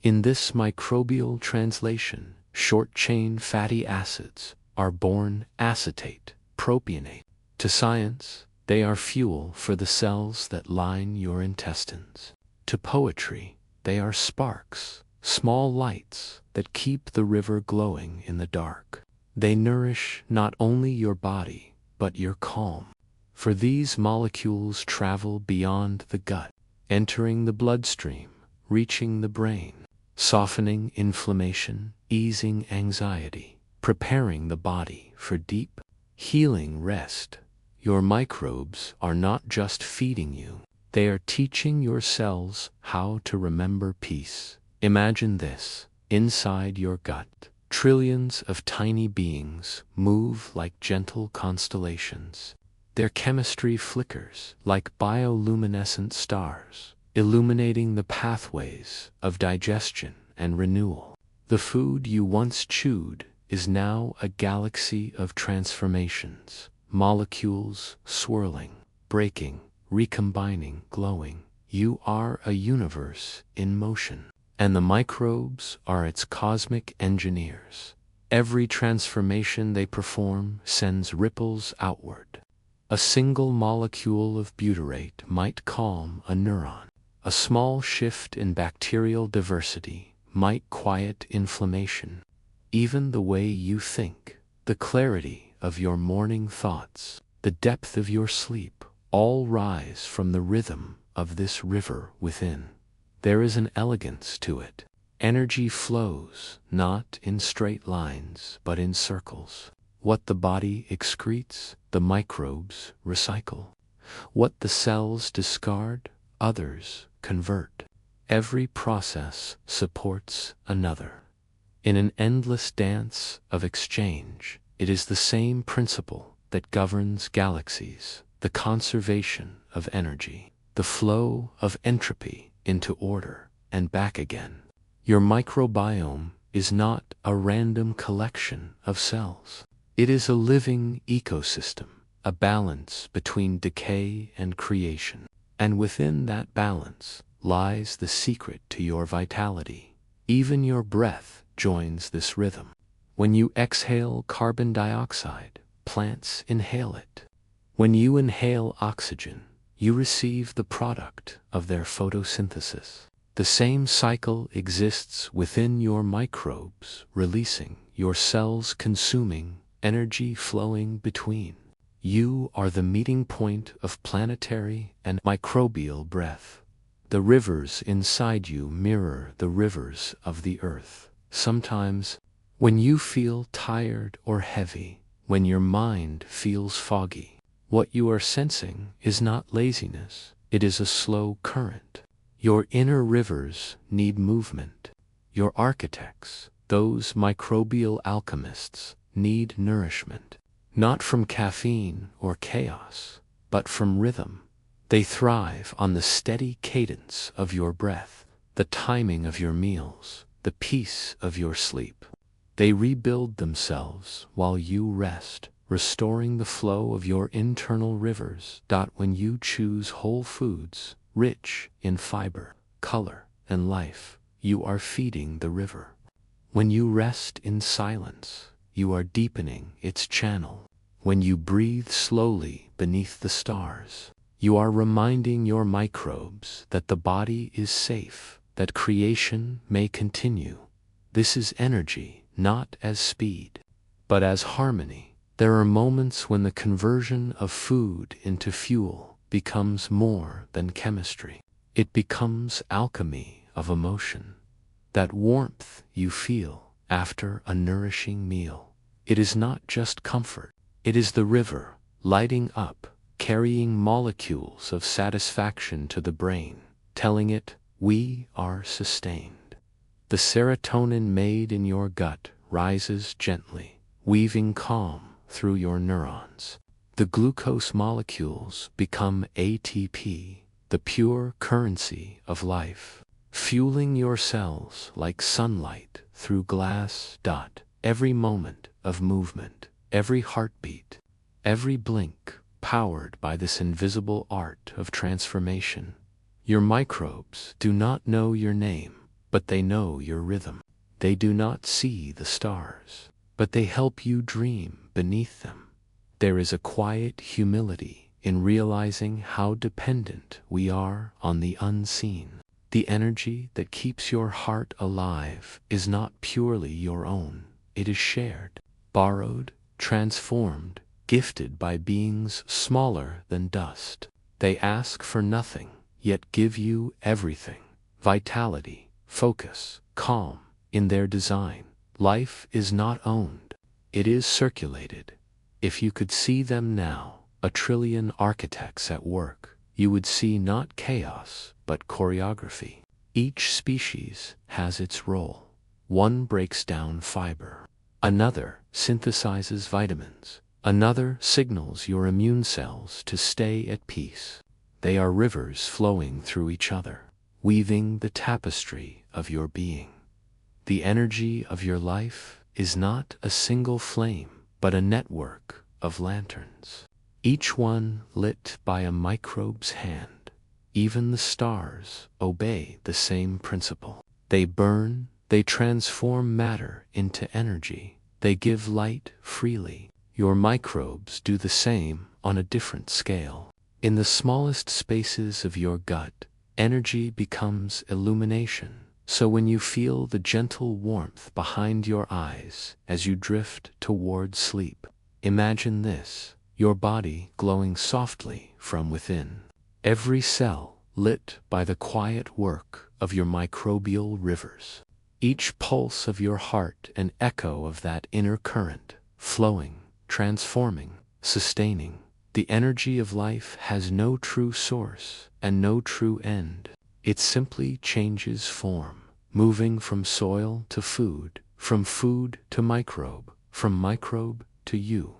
In this microbial translation, short-chain fatty acids are born acetate, propionate. To science, they are fuel for the cells that line your intestines. To poetry, they are sparks, small lights that keep the river glowing in the dark. They nourish not only your body, but your calm. For these molecules travel beyond the gut, entering the bloodstream, reaching the brain, softening inflammation, easing anxiety, preparing the body for deep, healing rest. Your microbes are not just feeding you, they are teaching your cells how to remember peace. Imagine this, inside your gut, trillions of tiny beings move like gentle constellations. Their chemistry flickers like bioluminescent stars, illuminating the pathways of digestion and renewal. The food you once chewed is now a galaxy of transformations, molecules swirling, breaking, recombining, glowing. You are a universe in motion, and the microbes are its cosmic engineers. Every transformation they perform sends ripples outward. A single molecule of butyrate might calm a neuron. A small shift in bacterial diversity might quiet inflammation. Even the way you think, the clarity of your morning thoughts, the depth of your sleep, all rise from the rhythm of this river within. There is an elegance to it. Energy flows not in straight lines, but in circles. What the body excretes, the microbes recycle. What the cells discard, others convert. Every process supports another. In an endless dance of exchange, it is the same principle that governs galaxies, the conservation of energy, the flow of entropy into order and back again. Your microbiome is not a random collection of cells. It is a living ecosystem, a balance between decay and creation. And within that balance lies the secret to your vitality. Even your breath joins this rhythm. When you exhale carbon dioxide, plants inhale it. When you inhale oxygen, you receive the product of their photosynthesis. The same cycle exists within your microbes, releasing, your cells consuming, energy flowing between. You are the meeting point of planetary and microbial breath. The rivers inside you mirror the rivers of the earth. Sometimes, when you feel tired or heavy, when your mind feels foggy, what you are sensing is not laziness, it is a slow current. Your inner rivers need movement. Your architects, those microbial alchemists, need nourishment. Not from caffeine or chaos, but from rhythm. They thrive on the steady cadence of your breath, the timing of your meals, the peace of your sleep. They rebuild themselves while you rest, restoring the flow of your internal rivers. When you choose whole foods, rich in fiber, color, and life, you are feeding the river. When you rest in silence, you are deepening its channel. When you breathe slowly beneath the stars, you are reminding your microbes that the body is safe, that creation may continue. This is energy, not as speed, but as harmony. There are moments when the conversion of food into fuel becomes more than chemistry. It becomes alchemy of emotion. That warmth you feel after a nourishing meal, it is not just comfort. It is the river, lighting up, carrying molecules of satisfaction to the brain, telling it, we are sustained. The serotonin made in your gut rises gently, weaving calm through your neurons. The glucose molecules become ATP, the pure currency of life, fueling your cells like sunlight through glass. Every moment of movement, every heartbeat, every blink, powered by this invisible art of transformation. Your microbes do not know your name, but they know your rhythm. They do not see the stars, but they help you dream beneath them. There is a quiet humility in realizing how dependent we are on the unseen. The energy that keeps your heart alive is not purely your own. It is shared, borrowed, transformed, gifted by beings smaller than dust. They ask for nothing, yet give you everything. Vitality, focus, calm, in their design. Life is not owned, it is circulated. If you could see them now, a trillion architects at work, you would see not chaos, but choreography. Each species has its role. One breaks down fiber. Another synthesizes vitamins. Another signals your immune cells to stay at peace. They are rivers flowing through each other, weaving the tapestry of your being. The energy of your life is not a single flame, but a network of lanterns, each one lit by a microbe's hand. Even the stars obey the same principle. They burn, they transform matter into energy, they give light freely. Your microbes do the same on a different scale. In the smallest spaces of your gut, energy becomes illumination. So when you feel the gentle warmth behind your eyes as you drift towards sleep, imagine this, your body glowing softly from within. Every cell lit by the quiet work of your microbial rivers. Each pulse of your heart an echo of that inner current, flowing, transforming, sustaining. The energy of life has no true source and no true end. It simply changes form, moving from soil to food, from food to microbe, from microbe to you.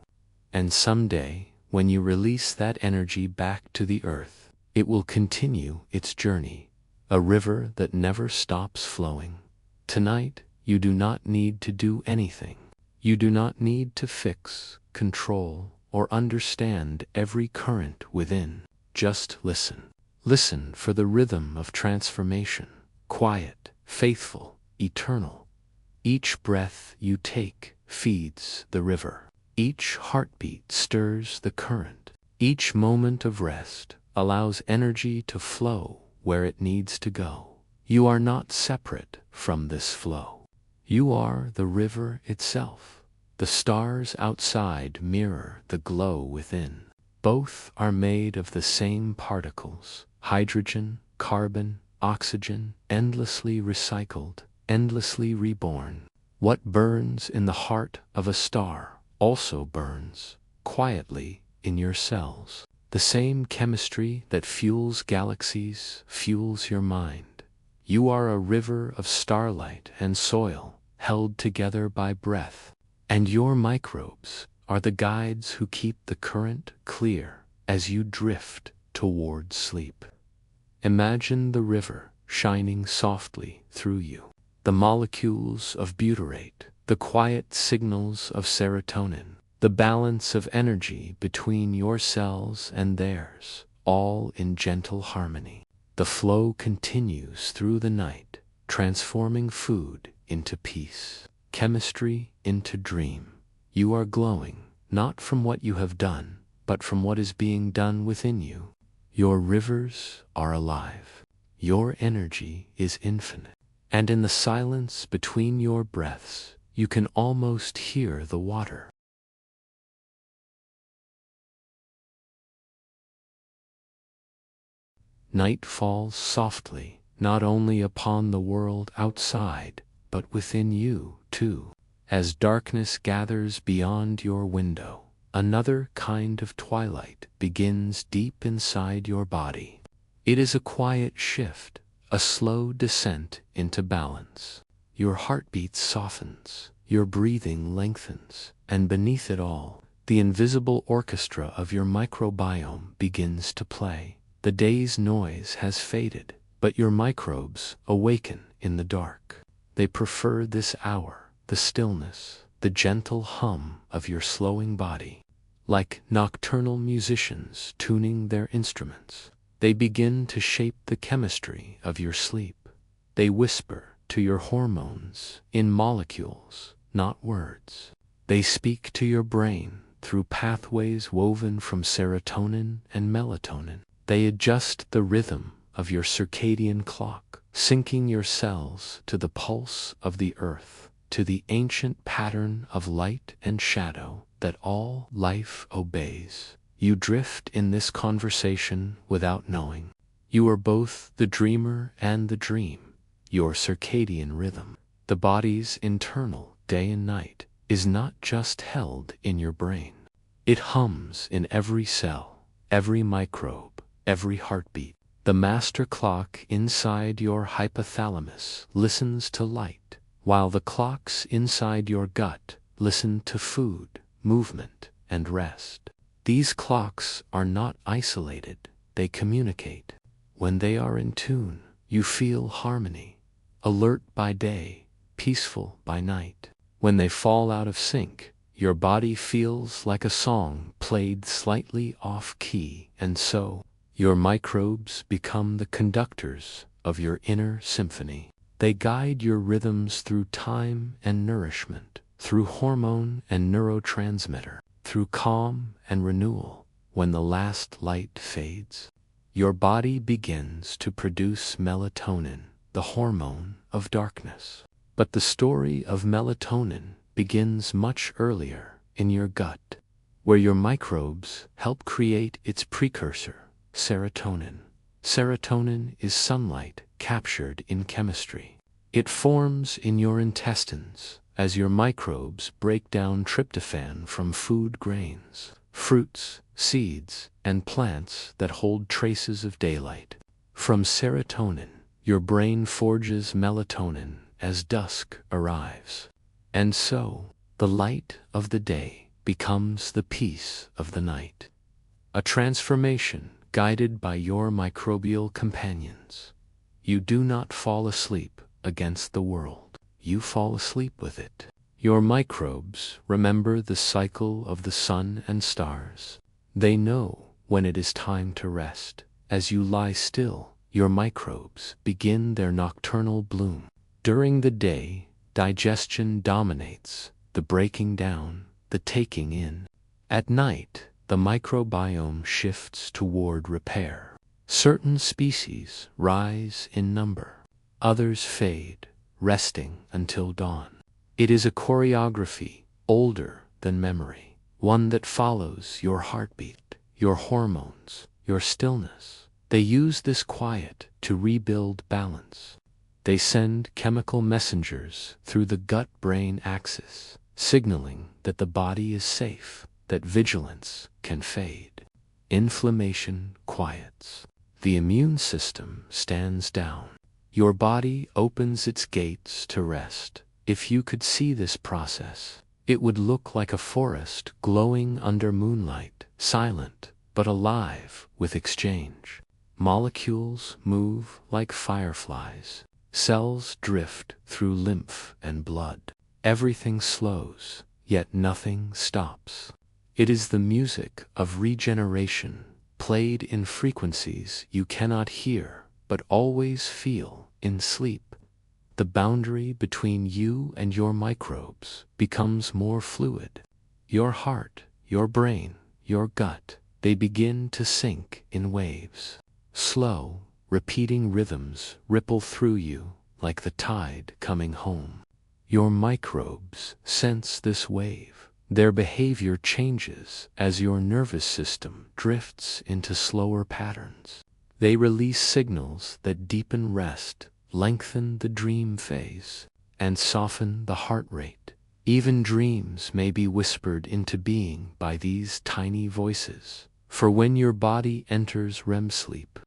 And someday, when you release that energy back to the earth, it will continue its journey, a river that never stops flowing. Tonight, you do not need to do anything. You do not need to fix, control, or understand every current within. Just listen. Listen for the rhythm of transformation, quiet, faithful, eternal. Each breath you take feeds the river. Each heartbeat stirs the current. Each moment of rest allows energy to flow where it needs to go. You are not separate from this flow. You are the river itself. The stars outside mirror the glow within. Both are made of the same particles, hydrogen, carbon, oxygen, endlessly recycled, endlessly reborn. What burns in the heart of a star also burns, quietly, in your cells. The same chemistry that fuels galaxies fuels your mind. You are a river of starlight and soil, held together by breath. And your microbes are the guides who keep the current clear as you drift toward sleep. Imagine the river shining softly through you. The molecules of butyrate, the quiet signals of serotonin, the balance of energy between your cells and theirs, all in gentle harmony. The flow continues through the night, transforming food into peace, chemistry into dream. You are glowing, not from what you have done, but from what is being done within you. Your rivers are alive. Your energy is infinite. And in the silence between your breaths, you can almost hear the water. Night falls softly, not only upon the world outside, but within you, too. As darkness gathers beyond your window, another kind of twilight begins deep inside your body. It is a quiet shift, a slow descent into balance. Your heartbeat softens, your breathing lengthens, and beneath it all, the invisible orchestra of your microbiome begins to play. The day's noise has faded, but your microbes awaken in the dark. They prefer this hour, the stillness, the gentle hum of your slowing body. Like nocturnal musicians tuning their instruments, they begin to shape the chemistry of your sleep. They whisper to your hormones in molecules, not words. They speak to your brain through pathways woven from serotonin and melatonin. They adjust the rhythm of your circadian clock, syncing your cells to the pulse of the earth, to the ancient pattern of light and shadow that all life obeys. You drift in this conversation without knowing. You are both the dreamer and the dream. Your circadian rhythm, the body's internal day and night, is not just held in your brain. It hums in every cell, every microbe, every heartbeat. The master clock inside your hypothalamus listens to light, while the clocks inside your gut listen to food, movement, and rest. These clocks are not isolated, they communicate. When they are in tune, you feel harmony, alert by day, peaceful by night. When they fall out of sync, your body feels like a song played slightly off-key, and so, your microbes become the conductors of your inner symphony. They guide your rhythms through time and nourishment, through hormone and neurotransmitter, through calm and renewal. When the last light fades, your body begins to produce melatonin, the hormone of darkness. But the story of melatonin begins much earlier, in your gut, where your microbes help create its precursor, serotonin. Serotonin is sunlight captured in chemistry. It forms in your intestines as your microbes break down tryptophan from food grains, fruits, seeds, and plants that hold traces of daylight. From serotonin, your brain forges melatonin as dusk arrives. And so, the light of the day becomes the peace of the night. A transformation guided by your microbial companions. You do not fall asleep against the world. You fall asleep with it. Your microbes remember the cycle of the sun and stars. They know when it is time to rest, As you lie still, your microbes begin their nocturnal bloom. During the day, digestion dominates, the breaking down, the taking in. At night, the microbiome shifts toward repair. Certain species rise in number. Others fade, resting until dawn. It is a choreography older than memory, one that follows your heartbeat, your hormones, your stillness. They use this quiet to rebuild balance. They send chemical messengers through the gut-brain axis, signaling that the body is safe, that vigilance can fade. Inflammation quiets. The immune system stands down. Your body opens its gates to rest. If you could see this process, it would look like a forest glowing under moonlight, silent but alive with exchange. Molecules move like fireflies. Cells drift through lymph and blood. Everything slows, yet nothing stops. It is the music of regeneration, played in frequencies you cannot hear but always feel in sleep. The boundary between you and your microbes becomes more fluid. Your heart, your brain, your gut, they begin to sync in waves. Slow, repeating rhythms ripple through you like the tide coming home. Your microbes sense this wave. Their behavior changes as your nervous system drifts into slower patterns. They release signals that deepen rest, lengthen the dream phase, and soften the heart rate. Even dreams may be whispered into being by these tiny voices. For when your body enters REM sleep,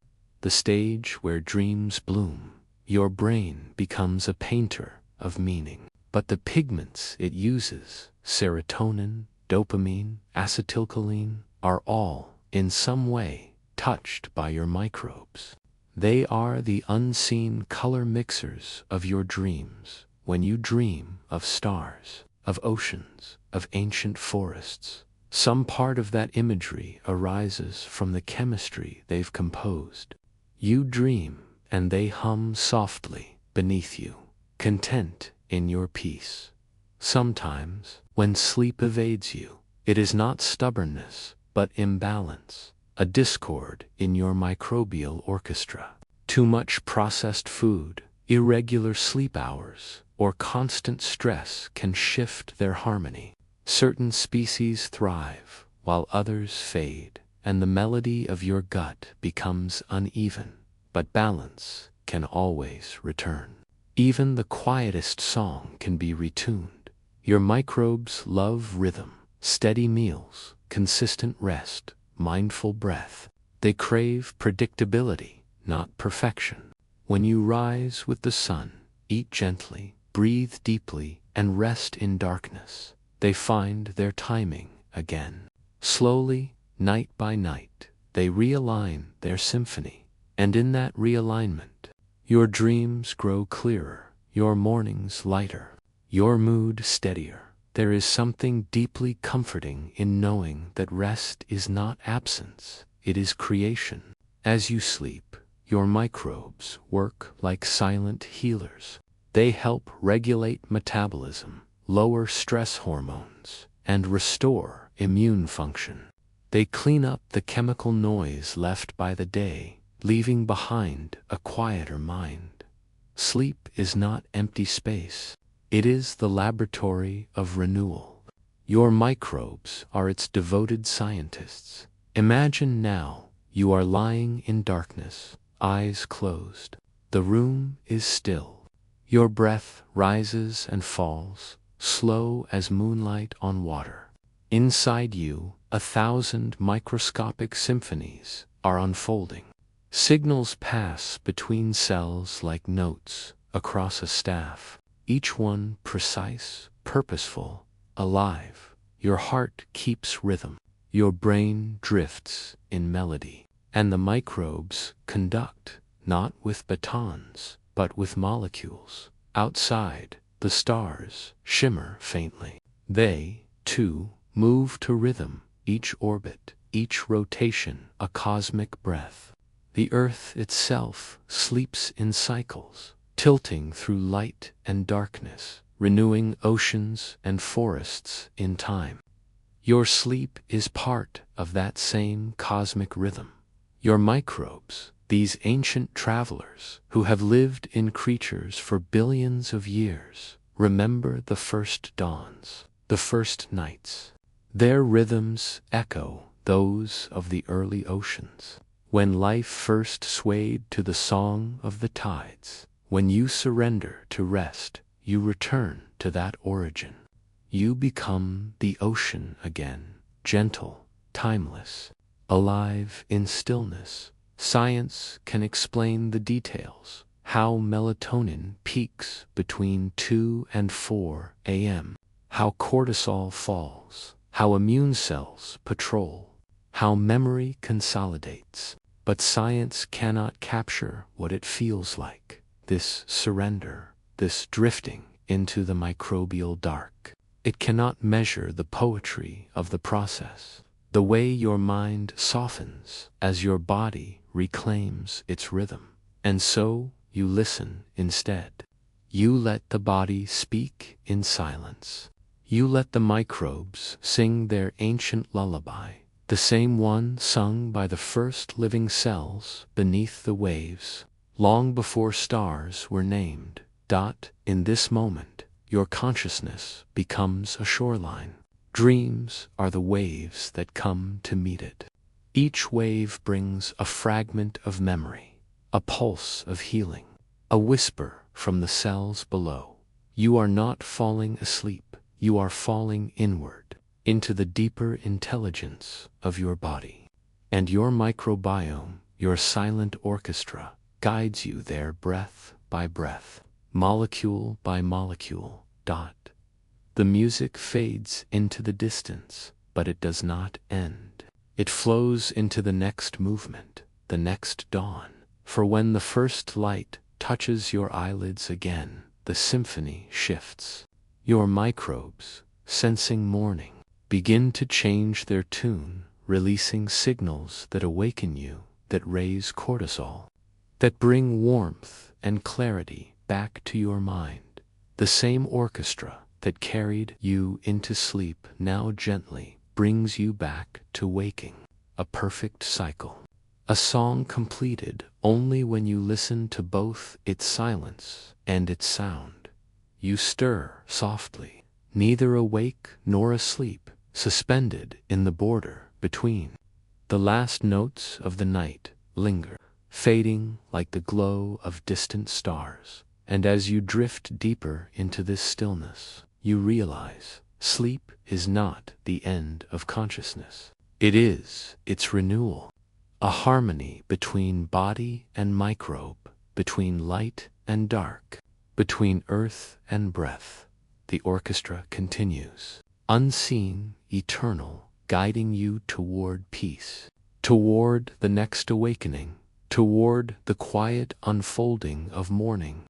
the stage where dreams bloom, your brain becomes a painter of meaning. But the pigments it uses, serotonin, dopamine, acetylcholine, are all, in some way, touched by your microbes. They are the unseen color mixers of your dreams. When you dream of stars, of oceans, of ancient forests, some part of that imagery arises from the chemistry they've composed. You dream, and they hum softly beneath you, content in your peace. Sometimes, when sleep evades you, it is not stubbornness, but imbalance, a discord in your microbial orchestra. Too much processed food, irregular sleep hours, or constant stress can shift their harmony. Certain species thrive, while others fade, and the melody of your gut becomes uneven, but balance can always return. Even the quietest song can be retuned. Your microbes love rhythm, steady meals, consistent rest, mindful breath. They crave predictability, not perfection. When you rise with the sun, eat gently, breathe deeply, and rest in darkness, they find their timing again. Slowly, night by night, they realign their symphony, and in that realignment, your dreams grow clearer, your mornings lighter, your mood steadier. There is something deeply comforting in knowing that rest is not absence, it is creation. As you sleep, your microbes work like silent healers. They help regulate metabolism, lower stress hormones, and restore immune function. They clean up the chemical noise left by the day, leaving behind a quieter mind. Sleep is not empty space. It is the laboratory of renewal. Your microbes are its devoted scientists. Imagine now you are lying in darkness, eyes closed. The room is still. Your breath rises and falls, slow as moonlight on water. Inside you, 1,000 microscopic symphonies are unfolding. Signals pass between cells like notes across a staff, each one precise, purposeful, alive. Your heart keeps rhythm. Your brain drifts in melody. And the microbes conduct, not with batons, but with molecules. Outside, the stars shimmer faintly. They, too, move to rhythm, each orbit, each rotation a cosmic breath. The earth itself sleeps in cycles, tilting through light and darkness, renewing oceans and forests in time. Your sleep is part of that same cosmic rhythm. Your microbes, these ancient travelers who have lived in creatures for billions of years, remember the first dawns, the first nights. Their rhythms echo those of the early oceans, when life first swayed to the song of the tides. When you surrender to rest, you return to that origin. You become the ocean again, gentle, timeless, alive in stillness. Science can explain the details, how melatonin peaks between 2 and 4 a.m., how cortisol falls, how immune cells patrol, how memory consolidates. But science cannot capture what it feels like, this surrender, this drifting into the microbial dark. It cannot measure the poetry of the process, the way your mind softens as your body reclaims its rhythm. And so you listen instead. You let the body speak in silence. You let the microbes sing their ancient lullaby, the same one sung by the first living cells beneath the waves, long before stars were named. In this moment, your consciousness becomes a shoreline. Dreams are the waves that come to meet it. Each wave brings a fragment of memory, a pulse of healing, a whisper from the cells below. You are not falling asleep, you are falling inward, into the deeper intelligence of your body. And your microbiome, your silent orchestra, guides you there breath by breath, molecule by molecule. The music fades into the distance, but it does not end. It flows into the next movement, the next dawn. For when the first light touches your eyelids again, the symphony shifts. Your microbes, sensing morning, begin to change their tune, releasing signals that awaken you, that raise cortisol, that bring warmth and clarity back to your mind. The same orchestra that carried you into sleep now gently brings you back to waking. A perfect cycle. A song completed only when you listen to both its silence and its sound. You stir softly, neither awake nor asleep, suspended in the border between. The last notes of the night linger, fading like the glow of distant stars. And as you drift deeper into this stillness, you realize sleep is not the end of consciousness. It is its renewal, a harmony between body and microbe, between light and dark, between earth and breath. The orchestra continues, unseen, eternal, guiding you toward peace, toward the next awakening, toward the quiet unfolding of morning.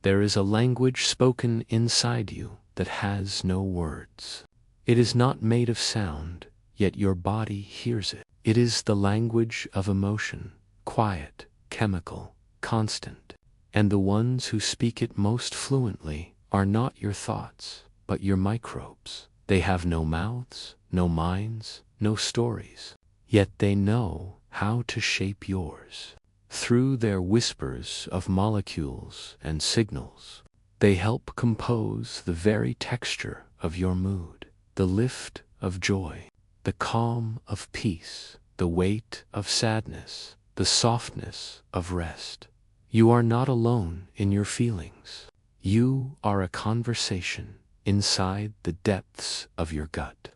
There is a language spoken inside you that has no words. It is not made of sound, yet your body hears it. It is the language of emotion, quiet, chemical, constant. And the ones who speak it most fluently are not your thoughts, but your microbes. They have no mouths, no minds, no stories, yet they know how to shape yours. Through their whispers of molecules and signals, they help compose the very texture of your mood, the lift of joy, the calm of peace, the weight of sadness, the softness of rest. You are not alone in your feelings. You are a conversation inside the depths of your gut.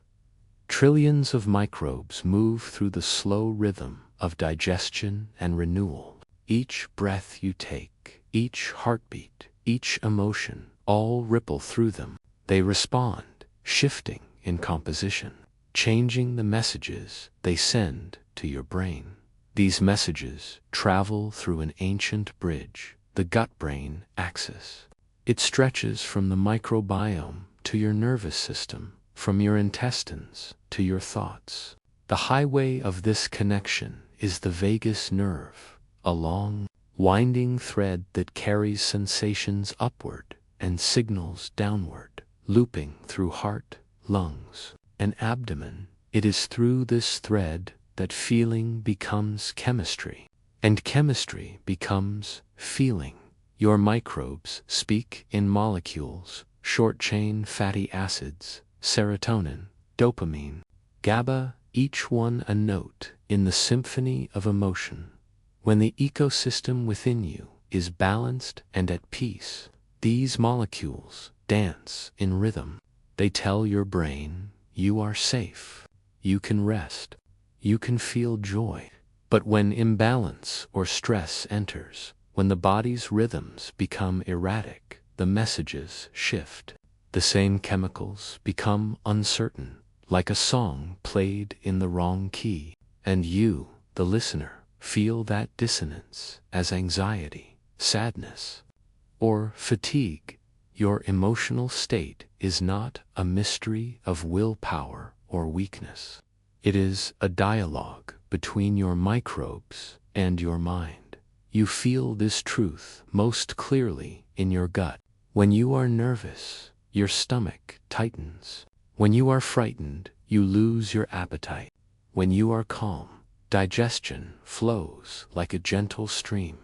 Trillions of microbes move through the slow rhythm of digestion and renewal. Each breath you take, each heartbeat, each emotion, all ripple through them. They respond, shifting in composition, changing the messages they send to your brain. These messages travel through an ancient bridge, the gut-brain axis. It stretches from the microbiome to your nervous system, from your intestines to your thoughts. The highway of this connection is the vagus nerve, a long, winding thread that carries sensations upward and signals downward, looping through heart, lungs, and abdomen. It is through this thread that feeling becomes chemistry, and chemistry becomes feeling. Your microbes speak in molecules, short-chain fatty acids, serotonin, dopamine, GABA, each one a note in the symphony of emotion. When the ecosystem within you is balanced and at peace, these molecules dance in rhythm. They tell your brain, you are safe, you can rest, you can feel joy. But when imbalance or stress enters, when the body's rhythms become erratic, the messages shift. The same chemicals become uncertain, like a song played in the wrong key. And you, the listener, feel that dissonance as anxiety, sadness, or fatigue. Your emotional state is not a mystery of willpower or weakness. It is a dialogue between your microbes and your mind. You feel this truth most clearly in your gut. When you are nervous, your stomach tightens. When you are frightened, you lose your appetite. When you are calm, digestion flows like a gentle stream.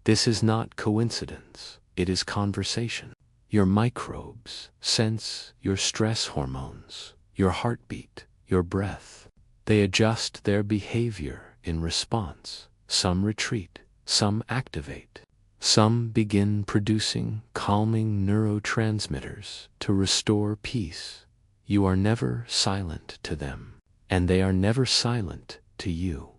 This is not coincidence, it is conversation. Your microbes sense your stress hormones, your heartbeat, your breath. They adjust their behavior in response. Some retreat, some activate. Some begin producing calming neurotransmitters to restore peace. You are never silent to them, and they are never silent to you.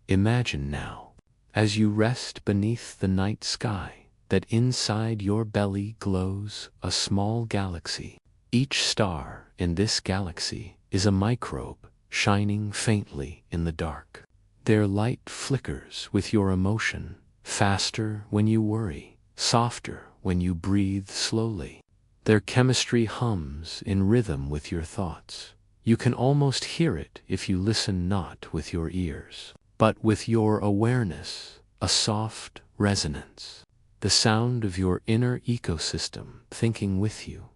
Imagine now, as you rest beneath the night sky, that inside your belly glows a small galaxy. Each star in this galaxy is a microbe shining faintly in the dark. Their light flickers with your emotion, faster when you worry, softer when you breathe slowly. Their chemistry hums in rhythm with your thoughts. You can almost hear it if you listen not with your ears, but with your awareness, a soft resonance. The sound of your inner ecosystem thinking with you.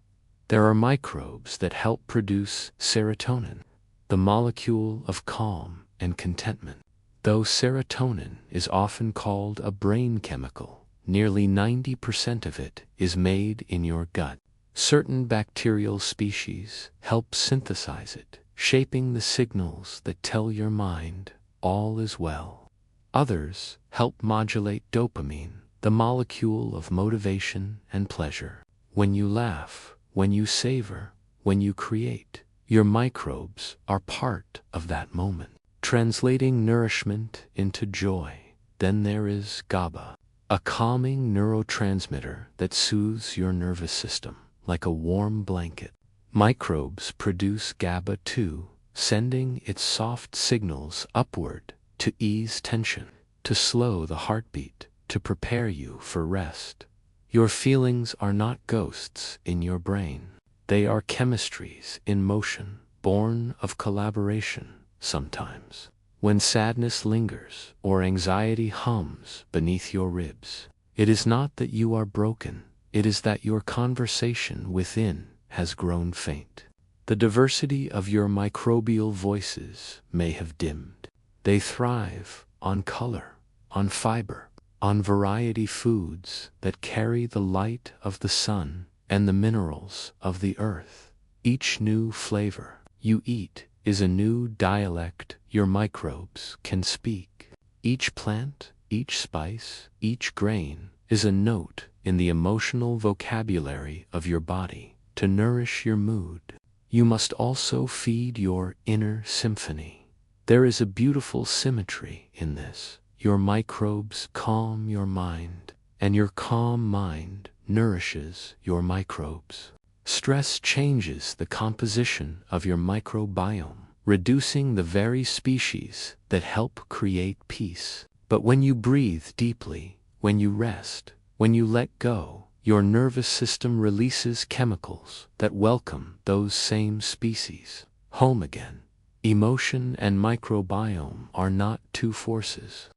There are microbes that help produce serotonin, the molecule of calm and contentment. Though serotonin is often called a brain chemical, nearly 90% of it is made in your gut. Certain bacterial species help synthesize it, shaping the signals that tell your mind all is well. Others help modulate dopamine, the molecule of motivation and pleasure. When you laugh, when you savor, when you create, your microbes are part of that moment, translating nourishment into joy. Then there is GABA, a calming neurotransmitter that soothes your nervous system like a warm blanket. Microbes produce GABA too, sending its soft signals upward to ease tension, to slow the heartbeat, to prepare you for rest. Your feelings are not ghosts in your brain. They are chemistries in motion, born of collaboration. Sometimes, when sadness lingers or anxiety hums beneath your ribs, it is not that you are broken, it is that your conversation within has grown faint. The diversity of your microbial voices may have dimmed. They thrive on color, on fiber, on variety foods that carry the light of the sun and the minerals of the earth. Each new flavor you eat is a new dialect your microbes can speak. Each plant, each spice, each grain is a note in the emotional vocabulary of your body to nourish your mood. You must also feed your inner symphony. There is a beautiful symmetry in this. Your microbes calm your mind, and your calm mind nourishes your microbes. Stress changes the composition of your microbiome, reducing the very species that help create peace. But when you breathe deeply, when you rest, when you let go, your nervous system releases chemicals that welcome those same species home again. Emotion and microbiome are not two forces.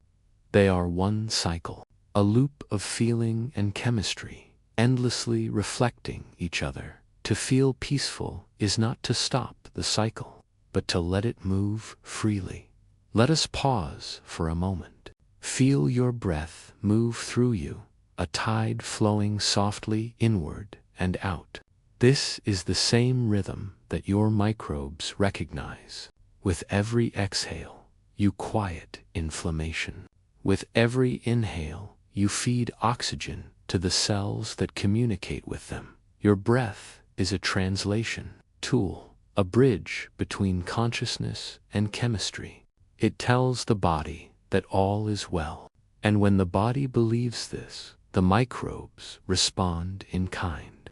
They are one cycle, a loop of feeling and chemistry, endlessly reflecting each other. To feel peaceful is not to stop the cycle, but to let it move freely. Let us pause for a moment. Feel your breath move through you, a tide flowing softly inward and out. This is the same rhythm that your microbes recognize. With every exhale, you quiet inflammation. With every inhale, you feed oxygen to the cells that communicate with them. Your breath is a translation tool, a bridge between consciousness and chemistry. It tells the body that all is well. And when the body believes this, the microbes respond in kind,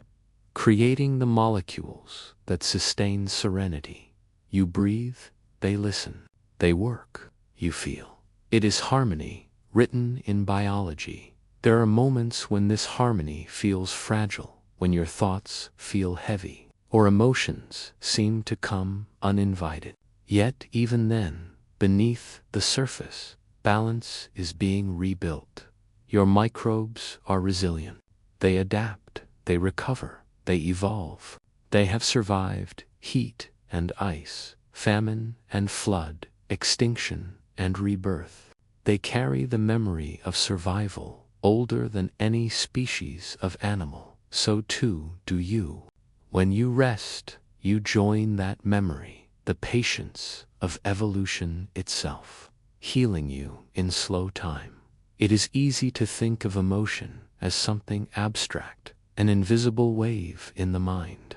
creating the molecules that sustain serenity. You breathe, they listen. They work, you feel. It is harmony written in biology. There are moments when this harmony feels fragile, when your thoughts feel heavy, or emotions seem to come uninvited. Yet even then, beneath the surface, balance is being rebuilt. Your microbes are resilient. They adapt, they recover, they evolve. They have survived heat and ice, famine and flood, extinction and rebirth. They carry the memory of survival, older than any species of animal. So too do you. When you rest, you join that memory, the patience of evolution itself, healing you in slow time. It is easy to think of emotion as something abstract, an invisible wave in the mind.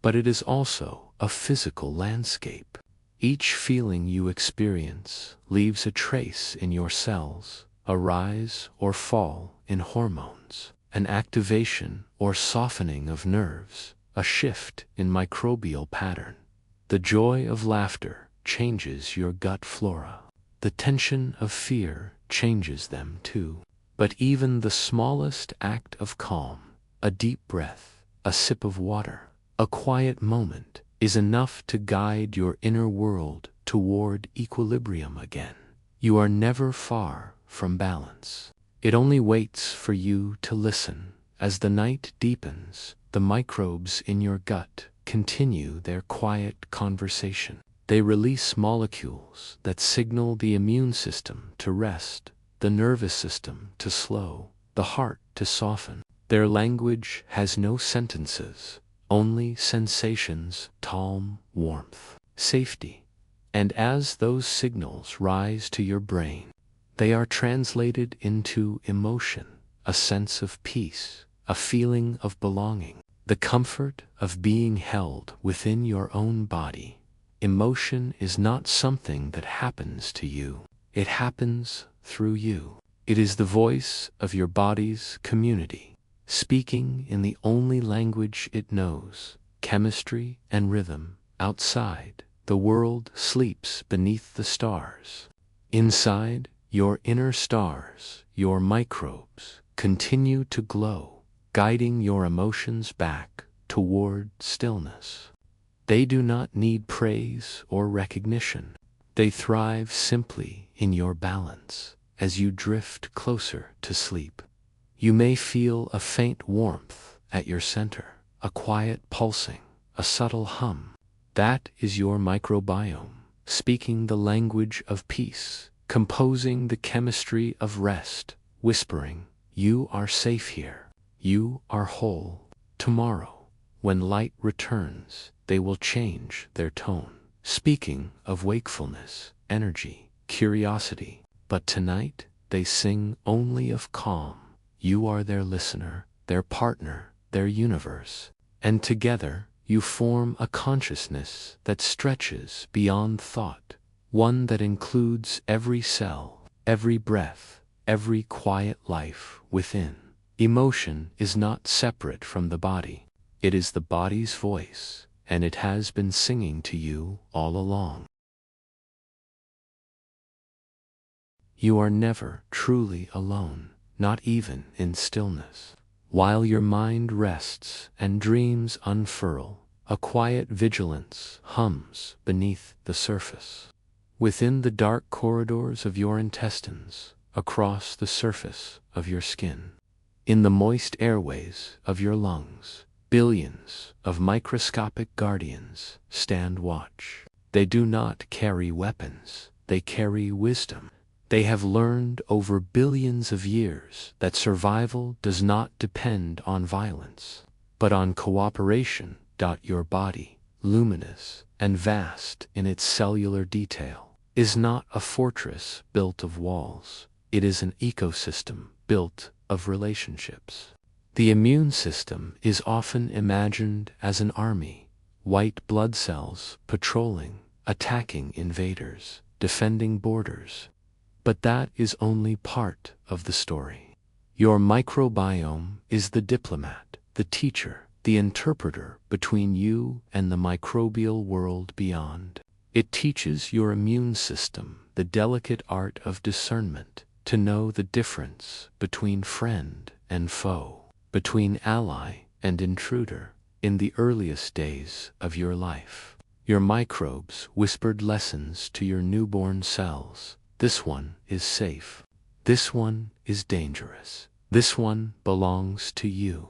But it is also a physical landscape. Each feeling you experience leaves a trace in your cells, a rise or fall in hormones, an activation or softening of nerves, a shift in microbial pattern. The joy of laughter changes your gut flora. The tension of fear changes them too. But even the smallest act of calm, a deep breath, a sip of water, a quiet moment, is enough to guide your inner world toward equilibrium again. You are never far from balance. It only waits for you to listen. As the night deepens, the microbes in your gut continue their quiet conversation. They release molecules that signal the immune system to rest, the nervous system to slow, the heart to soften. Their language has no sentences, only sensations, calm, warmth, safety. And as those signals rise to your brain, they are translated into emotion, a sense of peace, a feeling of belonging, the comfort of being held within your own body. Emotion is not something that happens to you. It happens through you. It is the voice of your body's community, speaking in the only language it knows, chemistry and rhythm. Outside, the world sleeps beneath the stars. Inside, your inner stars, your microbes, continue to glow, guiding your emotions back toward stillness. They do not need praise or recognition. They thrive simply in your balance as you drift closer to sleep. You may feel a faint warmth at your center, a quiet pulsing, a subtle hum. That is your microbiome, speaking the language of peace, composing the chemistry of rest, whispering, "You are safe here. You are whole." Tomorrow, when light returns, they will change their tone, speaking of wakefulness, energy, curiosity. But tonight, they sing only of calm. You are their listener, their partner, their universe. And together, you form a consciousness that stretches beyond thought, one that includes every cell, every breath, every quiet life within. Emotion is not separate from the body. It is the body's voice, and it has been singing to you all along. You are never truly alone, not even in stillness. While your mind rests and dreams unfurl, A quiet vigilance hums beneath the surface. Within the dark corridors of your intestines, across the surface of your skin, in the moist airways of your lungs, billions of microscopic guardians stand watch. They do not carry weapons, they carry wisdom. They have learned over billions of years that survival does not depend on violence, but on cooperation. Your body, luminous and vast in its cellular detail, is not a fortress built of walls. It is an ecosystem built of relationships. The immune system is often imagined as an army, white blood cells patrolling, attacking invaders, defending borders. But that is only part of the story. Your microbiome is the diplomat, the teacher, the interpreter between you and the microbial world beyond. It teaches your immune system the delicate art of discernment, to know the difference between friend and foe, between ally and intruder. In the earliest days of your life, your microbes whispered lessons to your newborn cells. This one is safe. This one is dangerous. This one belongs to you.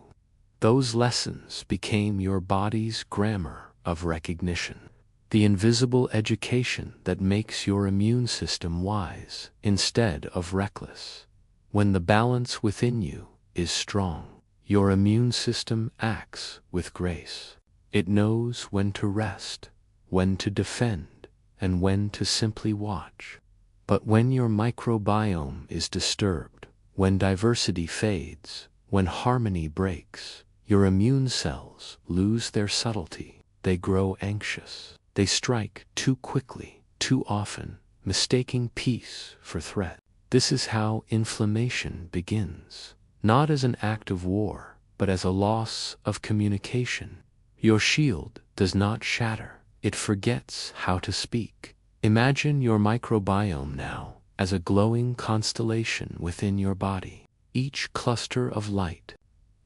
Those lessons became your body's grammar of recognition, the invisible education that makes your immune system wise instead of reckless. When the balance within you is strong, your immune system acts with grace. It knows when to rest, when to defend, and when to simply watch. But when your microbiome is disturbed, when diversity fades, when harmony breaks, your immune cells lose their subtlety. They grow anxious. They strike too quickly, too often, mistaking peace for threat. This is how inflammation begins, not as an act of war, but as a loss of communication. Your shield does not shatter. It forgets how to speak. Imagine your microbiome now as a glowing constellation within your body, each cluster of light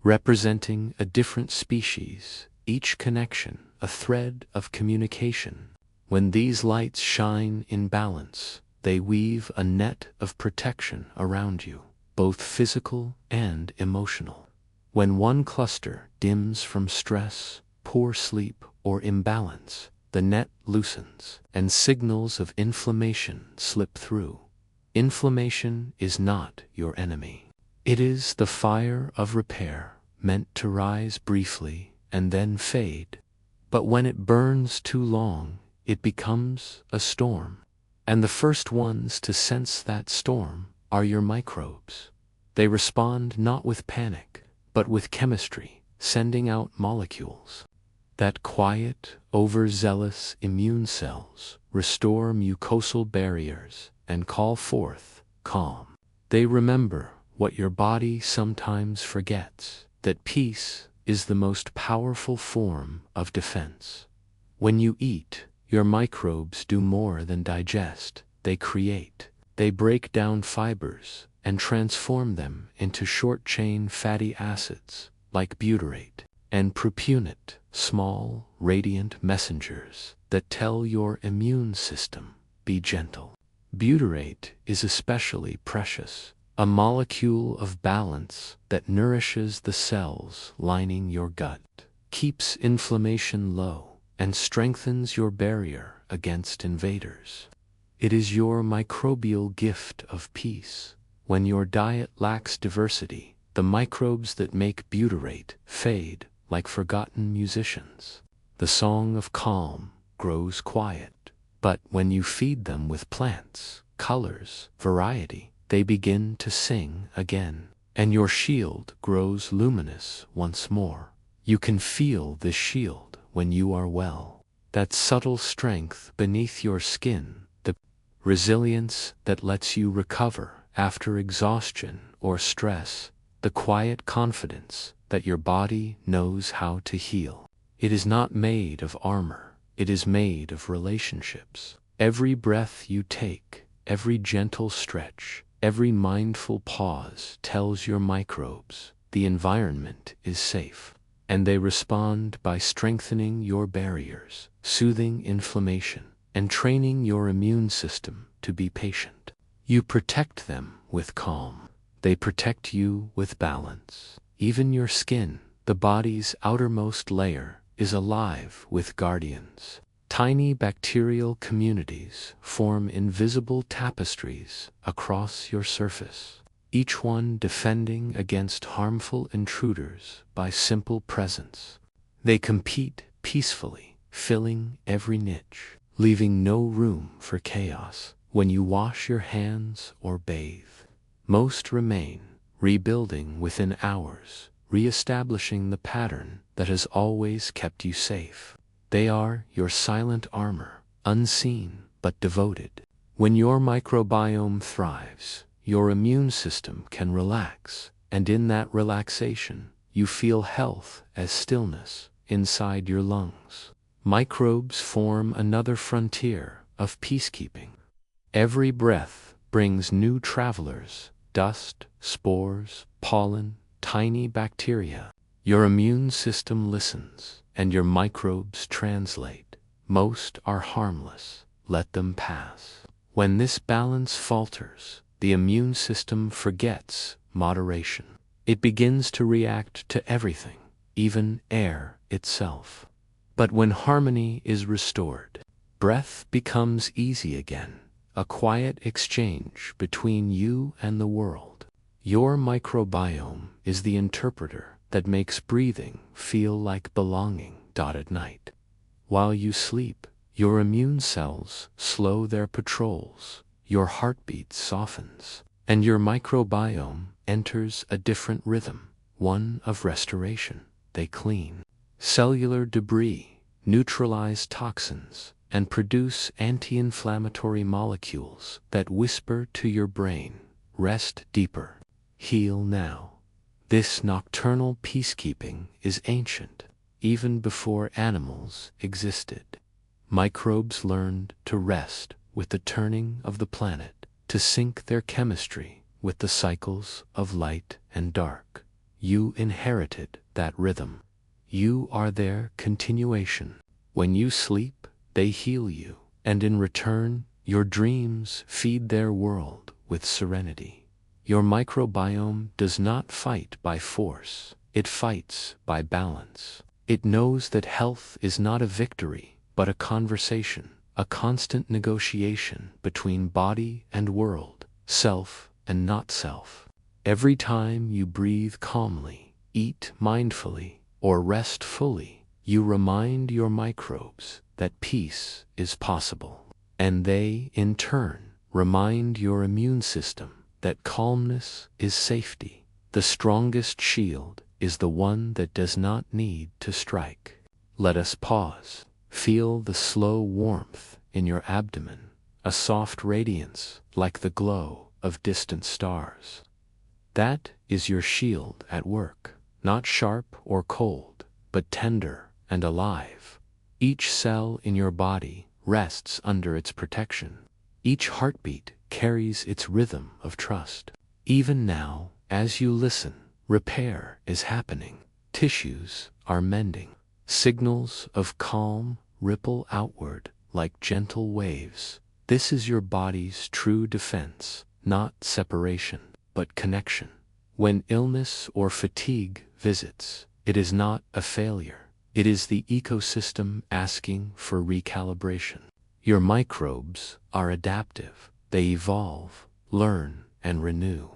representing a different species, each connection a thread of communication. When these lights shine in balance, they weave a net of protection around you, both physical and emotional. When one cluster dims from stress, poor sleep, or imbalance, the net loosens, and signals of inflammation slip through. Inflammation is not your enemy. It is the fire of repair, meant to rise briefly and then fade. But when it burns too long, it becomes a storm. And the first ones to sense that storm are your microbes. They respond not with panic, but with chemistry, sending out molecules. That quiet, overzealous immune cells restore mucosal barriers and call forth calm. They remember what your body sometimes forgets, that peace is the most powerful form of defense. When you eat, your microbes do more than digest. They create. They break down fibers and transform them into short-chain fatty acids like butyrate and propunate, small, radiant messengers that tell your immune system, be gentle. Butyrate is especially precious, a molecule of balance that nourishes the cells lining your gut, keeps inflammation low, and strengthens your barrier against invaders. It is your microbial gift of peace. When your diet lacks diversity, the microbes that make butyrate fade like forgotten musicians. The song of calm grows quiet, but when you feed them with plants, colors, variety, they begin to sing again, and your shield grows luminous once more. You can feel this shield when you are well, that subtle strength beneath your skin, the resilience that lets you recover after exhaustion or stress, the quiet confidence that your body knows how to heal. It is not made of armor, it is made of relationships. Every breath you take, every gentle stretch, every mindful pause tells your microbes the environment is safe. and they respond by strengthening your barriers, soothing inflammation, and training your immune system to be patient. You protect them with calm. They protect you with balance. Even your skin, the body's outermost layer, is alive with guardians. Tiny bacterial communities form invisible tapestries across your surface, each one defending against harmful intruders by simple presence. They compete peacefully, filling every niche, leaving no room for chaos. When you wash your hands or bathe, most remain, rebuilding within hours, re-establishing the pattern that has always kept you safe. They are your silent armor, unseen but devoted. When your microbiome thrives, your immune system can relax, and in that relaxation, you feel health as stillness inside your lungs. Microbes form another frontier of peacekeeping. Every breath brings new travelers, dust, spores, pollen, tiny bacteria. Your immune system listens, and your microbes translate. Most are harmless. Let them pass. When this balance falters, the immune system forgets moderation. It begins to react to everything, even air itself. But when harmony is restored, breath becomes easy again, a quiet exchange between you and the world. Your microbiome is the interpreter that makes breathing feel like belonging. At night, while you sleep, your immune cells slow their patrols, your heartbeat softens, and your microbiome enters a different rhythm, one of restoration. They clean cellular debris, neutralize toxins, and produce anti-inflammatory molecules that whisper to your brain, rest deeper, heal now. This nocturnal peacekeeping is ancient, even before animals existed. Microbes learned to rest with the turning of the planet, to sync their chemistry with the cycles of light and dark. You inherited that rhythm. You are their continuation. When you sleep, they heal you, and in return, your dreams feed their world with serenity. Your microbiome does not fight by force, it fights by balance. It knows that health is not a victory, but a conversation, a constant negotiation between body and world, self and not self. Every time you breathe calmly, eat mindfully, or rest fully, you remind your microbes that peace is possible. And they, in turn, remind your immune system that calmness is safety. The strongest shield is the one that does not need to strike. Let us pause. Feel the slow warmth in your abdomen, a soft radiance like the glow of distant stars. That is your shield at work, not sharp or cold, but tender and alive. Each cell in your body rests under its protection. Each heartbeat carries its rhythm of trust. Even now, as you listen, repair is happening. Tissues are mending. Signals of calm ripple outward like gentle waves. This is your body's true defense, not separation, but connection. When illness or fatigue visits, it is not a failure. It is the ecosystem asking for recalibration. Your microbes are adaptive. They evolve, learn, and renew.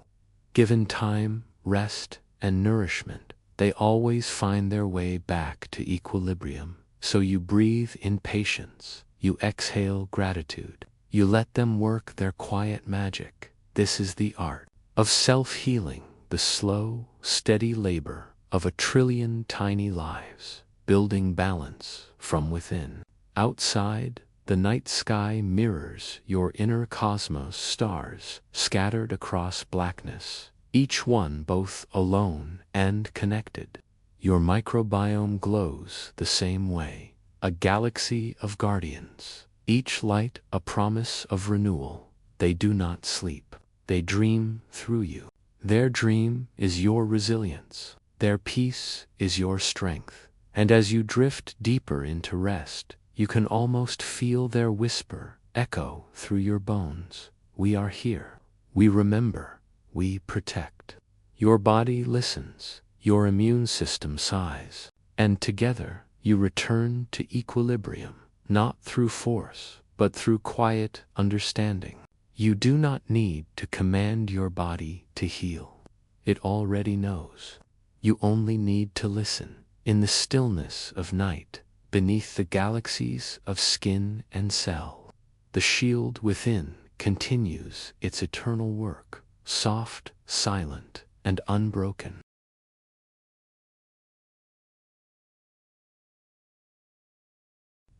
Given time, rest, and nourishment, they always find their way back to equilibrium. So you breathe in patience, you exhale gratitude, you let them work their quiet magic. This is the art of self-healing, the slow, steady labor of 1,000,000,000,000 tiny lives, building balance from within. Outside, the night sky mirrors your inner cosmos, stars scattered across blackness, each one both alone and connected. Your microbiome glows the same way, a galaxy of guardians, each light a promise of renewal. They do not sleep, they dream through you. Their dream is your resilience. Their peace is your strength. And as you drift deeper into rest, you can almost feel their whisper echo through your bones. We are here. We remember. We protect. Your body listens. Your immune system sighs. And together you return to equilibrium, not through force, but through quiet understanding. You do not need to command your body to heal. It already knows. You only need to listen. In the stillness of night, beneath the galaxies of skin and cell, the shield within continues its eternal work, soft, silent, and unbroken.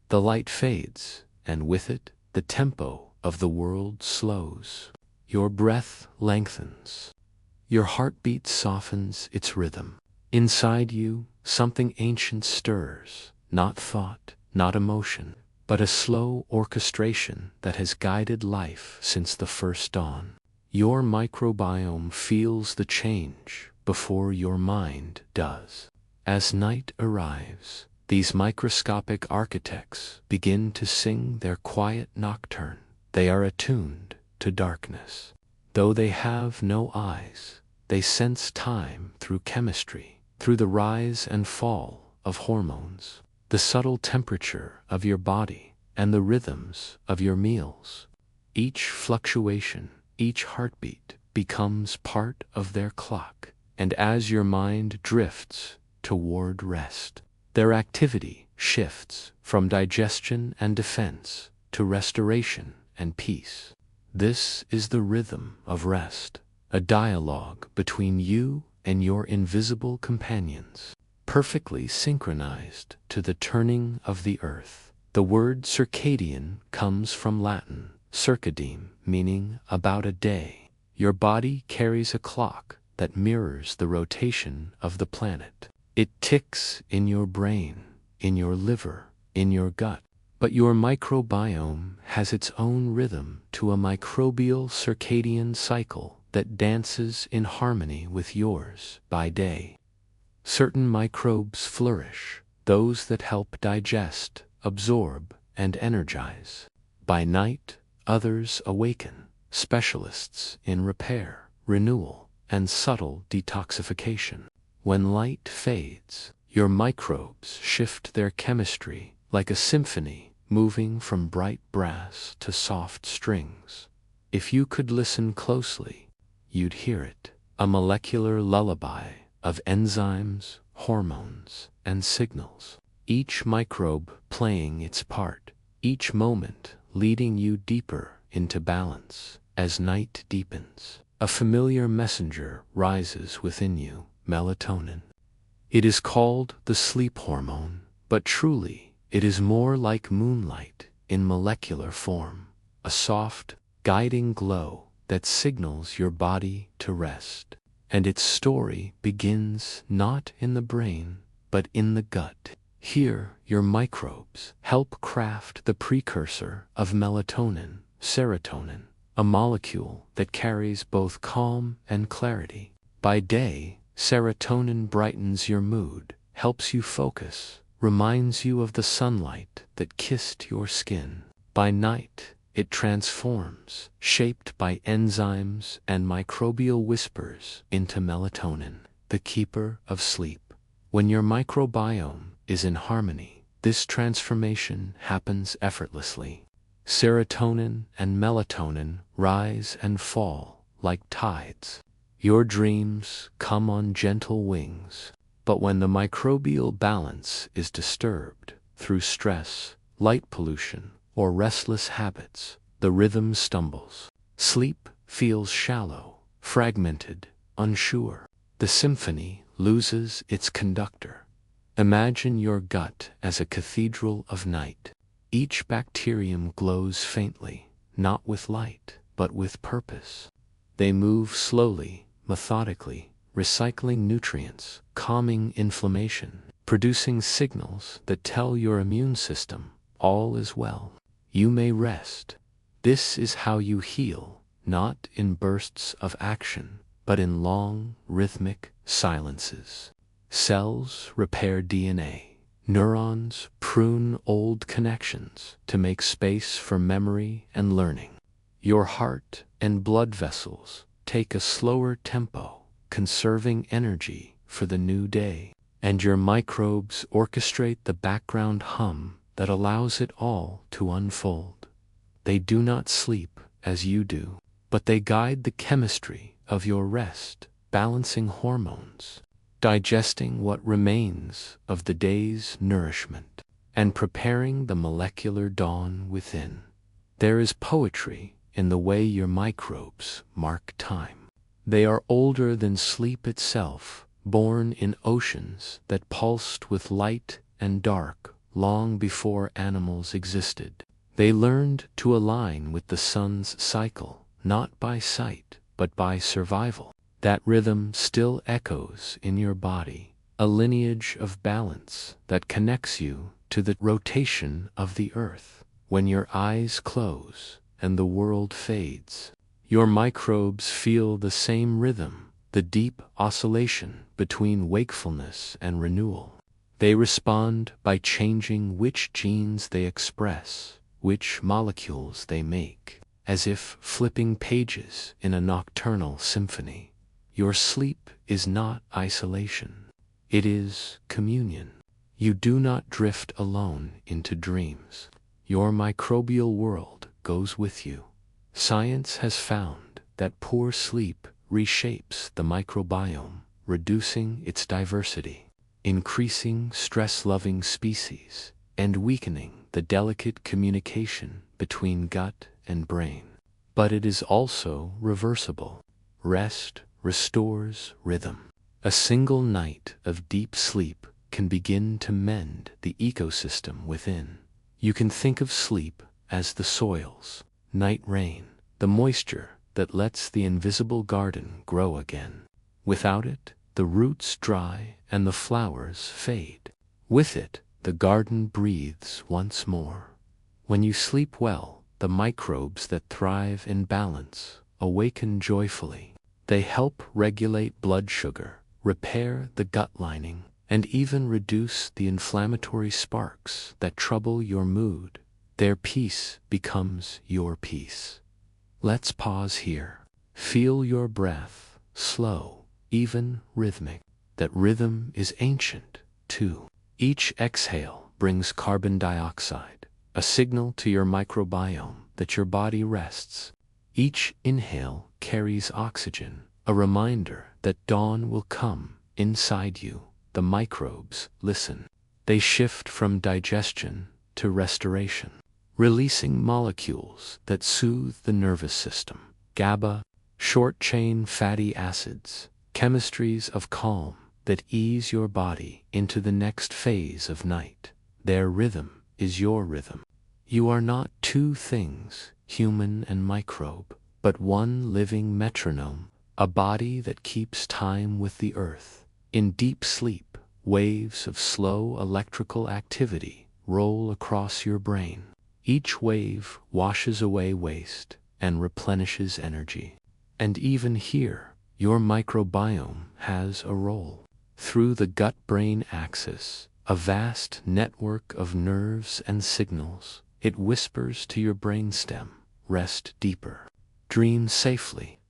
The light fades, and with it, the tempo of the world slows. Your breath lengthens. Your heartbeat softens its rhythm. Inside you, something ancient stirs, not thought, not emotion, but a slow orchestration that has guided life since the first dawn. Your microbiome feels the change before your mind does. As night arrives, these microscopic architects begin to sing their quiet nocturne. They are attuned to darkness. Though they have no eyes, they sense time through chemistry, through the rise and fall of hormones, the subtle temperature of your body, and the rhythms of your meals. Each fluctuation, each heartbeat becomes part of their clock, and as your mind drifts toward rest, their activity shifts from digestion and defense to restoration and peace. This is the rhythm of rest, a dialogue between you and your invisible companions, perfectly synchronized to the turning of the earth. The word circadian comes from Latin, circademe, meaning about a day. Your body carries a clock that mirrors the rotation of the planet. It ticks in your brain, in your liver, in your gut. But your microbiome has its own rhythm to a microbial circadian cycle that dances in harmony with yours by day. Certain microbes flourish, those that help digest, absorb, and energize. By night, others awaken, specialists in repair, renewal, and subtle detoxification. When light fades, your microbes shift their chemistry like a symphony, moving from bright brass to soft strings. If you could listen closely, you'd hear it, a molecular lullaby of enzymes, hormones, and signals, each microbe playing its part, each moment leading you deeper into balance. As night deepens, a familiar messenger rises within you, melatonin. It is called the sleep hormone, but truly, it is more like moonlight in molecular form, a soft, guiding glow that signals your body to rest. And its story begins not in the brain, but in the gut. Here, your microbes help craft the precursor of melatonin, serotonin, a molecule that carries both calm and clarity. By day, serotonin brightens your mood, helps you focus, reminds you of the sunlight that kissed your skin. By night, it transforms, shaped by enzymes and microbial whispers, into melatonin, the keeper of sleep. When your microbiome is in harmony, this transformation happens effortlessly. Serotonin and melatonin rise and fall like tides. Your dreams come on gentle wings. But when the microbial balance is disturbed through stress, light pollution, or restless habits, the rhythm stumbles. Sleep feels shallow, fragmented, unsure. The symphony loses its conductor. Imagine your gut as a cathedral of night. Each bacterium glows faintly, not with light, but with purpose. They move slowly, methodically, recycling nutrients, calming inflammation, producing signals that tell your immune system all is well. You may rest. This is how you heal, not in bursts of action, but in long, rhythmic silences. Cells repair DNA. Neurons prune old connections to make space for memory and learning. Your heart and blood vessels take a slower tempo, conserving energy for the new day. And your microbes orchestrate the background hum that allows it all to unfold. They do not sleep as you do, but they guide the chemistry of your rest, balancing hormones, digesting what remains of the day's nourishment, and preparing the molecular dawn within. There is poetry in the way your microbes mark time. They are older than sleep itself, born in oceans that pulsed with light and dark long before animals existed. They learned to align with the sun's cycle, not by sight, but by survival. That rhythm still echoes in your body, a lineage of balance that connects you to the rotation of the earth. When your eyes close and the world fades, your microbes feel the same rhythm, the deep oscillation between wakefulness and renewal. They respond by changing which genes they express, which molecules they make, as if flipping pages in a nocturnal symphony. Your sleep is not isolation. It is communion. You do not drift alone into dreams. Your microbial world goes with you. Science has found that poor sleep reshapes the microbiome, reducing its diversity, increasing stress-loving species, and weakening the delicate communication between gut and brain. But it is also reversible. Rest restores rhythm. A single night of deep sleep can begin to mend the ecosystem within. You can think of sleep as the soil's night rain, the moisture that lets the invisible garden grow again. Without it, the roots dry and the flowers fade. With it, the garden breathes once more. When you sleep well, the microbes that thrive in balance awaken joyfully. They help regulate blood sugar, repair the gut lining, and even reduce the inflammatory sparks that trouble your mood. Their peace becomes your peace. Let's pause here. Feel your breath, slow, even rhythmic. That rhythm is ancient, too. Each exhale brings carbon dioxide, a signal to your microbiome that your body rests. Each inhale carries oxygen, a reminder that dawn will come inside you. The microbes listen. They shift from digestion to restoration, releasing molecules that soothe the nervous system. GABA, short-chain fatty acids, chemistries of calm that ease your body into the next phase of night. Their rhythm is your rhythm. You are not two things, human and microbe, but one living metronome, a body that keeps time with the earth. In deep sleep, waves of slow electrical activity roll across your brain. Each wave washes away waste and replenishes energy. And even here, your microbiome has a role. Through the gut-brain axis, a vast network of nerves and signals, it whispers to your brainstem, rest deeper, dream safely.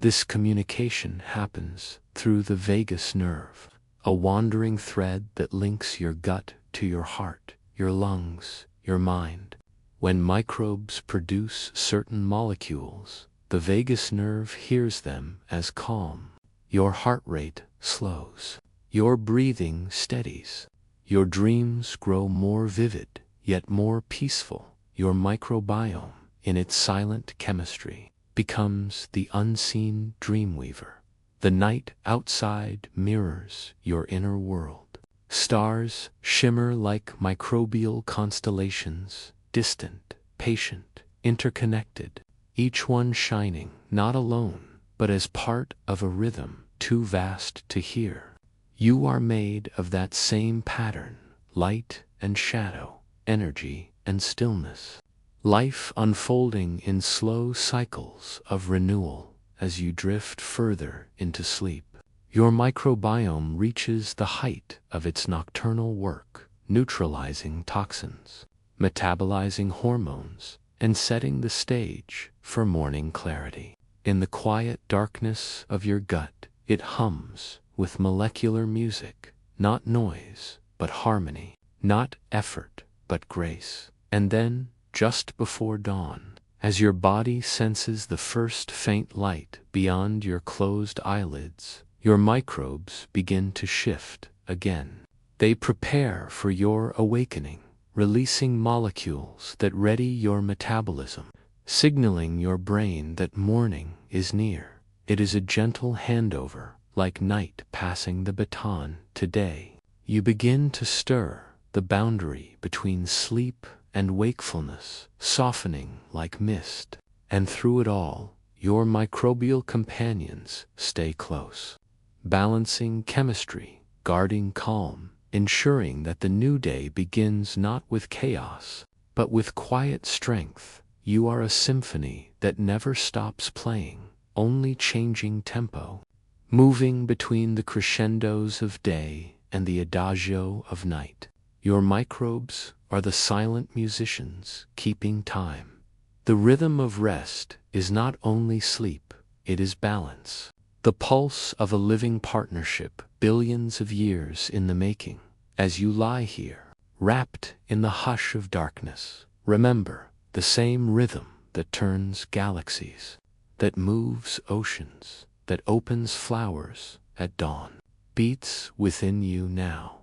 This communication happens through the vagus nerve, a wandering thread that links your gut to your heart, your lungs, your mind. When microbes produce certain molecules, the vagus nerve hears them as calm. Your heart rate slows. Your breathing steadies. Your dreams grow more vivid, yet more peaceful. Your microbiome, in its silent chemistry, becomes the unseen dreamweaver. The night outside mirrors your inner world. Stars shimmer like microbial constellations, distant, patient, interconnected, each one shining not alone, but as part of a rhythm too vast to hear. You are made of that same pattern, light and shadow, energy and stillness. Life unfolding in slow cycles of renewal as you drift further into sleep. your microbiome reaches the height of its nocturnal work, neutralizing toxins, metabolizing hormones, and setting the stage for morning clarity. In the quiet darkness of your gut, it hums with molecular music, not noise, but harmony, not effort, but grace. And then, just before dawn, as your body senses the first faint light beyond your closed eyelids, your microbes begin to shift again. They prepare for your awakening, releasing molecules that ready your metabolism, signaling your brain that morning is near. It is a gentle handover, like night passing the baton to day. You begin to stir the boundary between sleep and wakefulness, softening like mist. And through it all, your microbial companions stay close, balancing chemistry, guarding calm, ensuring that the new day begins not with chaos, but with quiet strength. You are a symphony that never stops playing, only changing tempo, moving between the crescendos of day and the adagio of night. Your microbes are the silent musicians keeping time. The rhythm of rest is not only sleep, it is balance. The pulse of a living partnership, billions of years in the making. As you lie here, wrapped in the hush of darkness, remember the same rhythm that turns galaxies, that moves oceans, that opens flowers at dawn, beats within you now.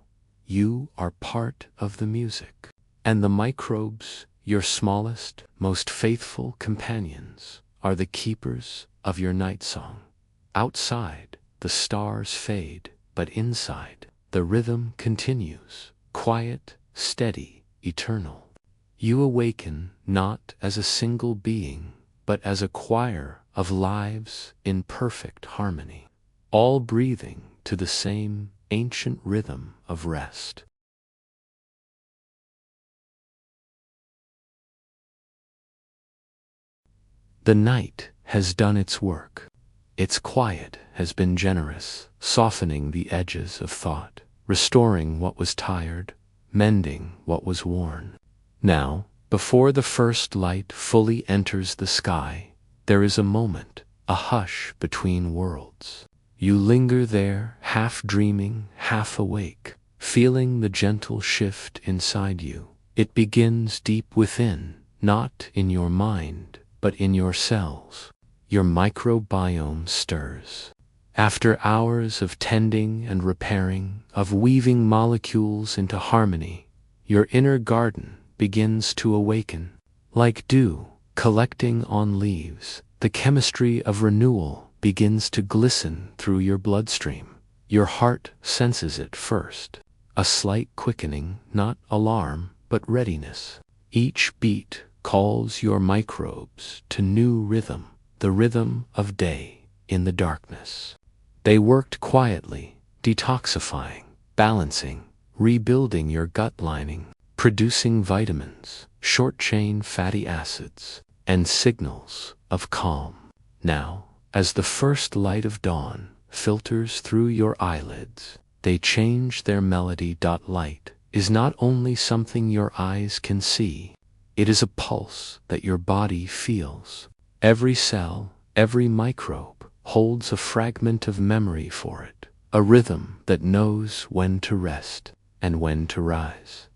You are part of the music, and the microbes, your smallest, most faithful companions, are the keepers of your night song. Outside, the stars fade, but inside, the rhythm continues, quiet, steady, eternal. You awaken not as a single being, but as a choir of lives in perfect harmony, all breathing to the same ancient rhythm of rest. The night has done its work. Its quiet has been generous, softening the edges of thought, restoring what was tired, mending what was worn. Now, before the first light fully enters the sky, there is a moment, a hush between worlds. You linger there, half dreaming, half awake, feeling the gentle shift inside you. It begins deep within, not in your mind, but in your cells. Your microbiome stirs. After hours of tending and repairing, of weaving molecules into harmony, your inner garden begins to awaken. Like dew collecting on leaves, the chemistry of renewal begins to glisten through your bloodstream. Your heart senses it first. A slight quickening, not alarm, but readiness. Each beat calls your microbes to new rhythm, the rhythm of day in the darkness. They worked quietly, detoxifying, balancing, rebuilding your gut lining, producing vitamins, short-chain fatty acids, and signals of calm. Now, as the first light of dawn filters through your eyelids, they change their melody. Light is not only something your eyes can see, it is a pulse that your body feels. Every cell, every microbe holds a fragment of memory for it, a rhythm that knows when to rest and when to rise.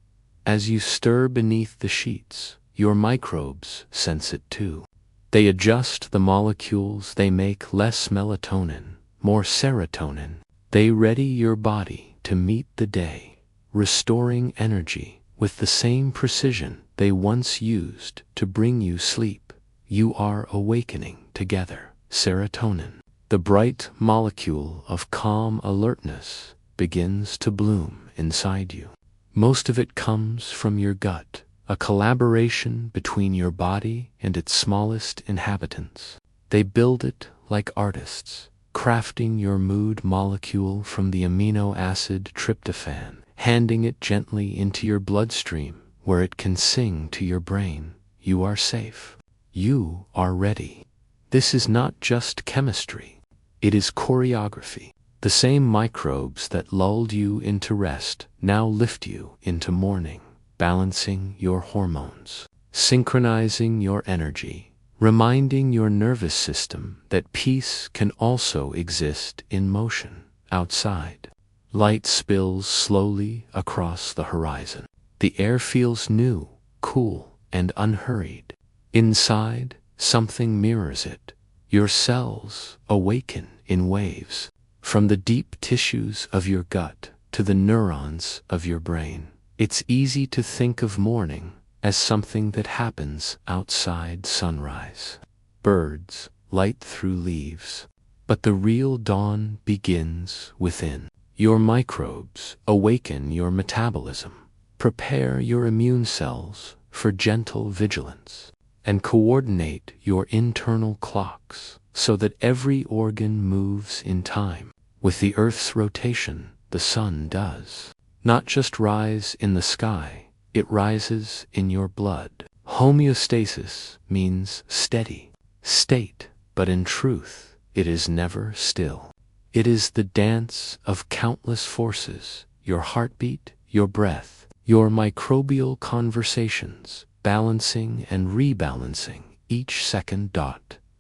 As you stir beneath the sheets, your microbes sense it too. They adjust the molecules, they make less melatonin, more serotonin. They ready your body to meet the day, restoring energy with the same precision they once used to bring you sleep. You are awakening together. Serotonin, the bright molecule of calm alertness, begins to bloom inside you. Most of it comes from your gut, a collaboration between your body and its smallest inhabitants. They build it like artists, crafting your mood molecule from the amino acid tryptophan, handing it gently into your bloodstream, where it can sing to your brain, "You are safe. You are ready." This is not just chemistry. It is choreography. The same microbes that lulled you into rest now lift you into morning, balancing your hormones, synchronizing your energy, reminding your nervous system that peace can also exist in motion outside. Light spills slowly across the horizon. The air feels new, cool, and unhurried. Inside, something mirrors it. Your cells awaken in waves, from the deep tissues of your gut to the neurons of your brain. It's easy to think of morning as something that happens outside sunrise. Birds light through leaves, but the real dawn begins within. Your microbes awaken your metabolism, prepare your immune cells for gentle vigilance, and coordinate your internal clocks so that every organ moves in time. With the Earth's rotation, the sun does not just rise in the sky, it rises in your blood. Homeostasis means steady state, but in truth, it is never still. It is the dance of countless forces, your heartbeat, your breath, your microbial conversations, balancing and rebalancing each second.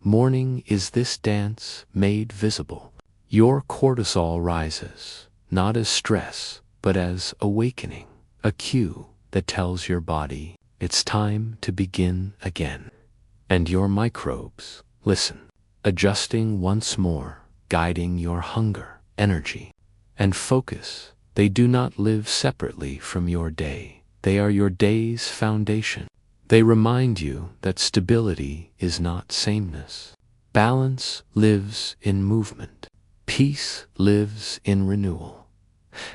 Morning is this dance made visible. Your cortisol rises, not as stress, but as awakening, a cue that tells your body it's time to begin again. And your microbes listen, adjusting once more, guiding your hunger, energy, and focus. They do not live separately from your day. They are your day's foundation. They remind you that stability is not sameness. Balance lives in movement. Peace lives in renewal.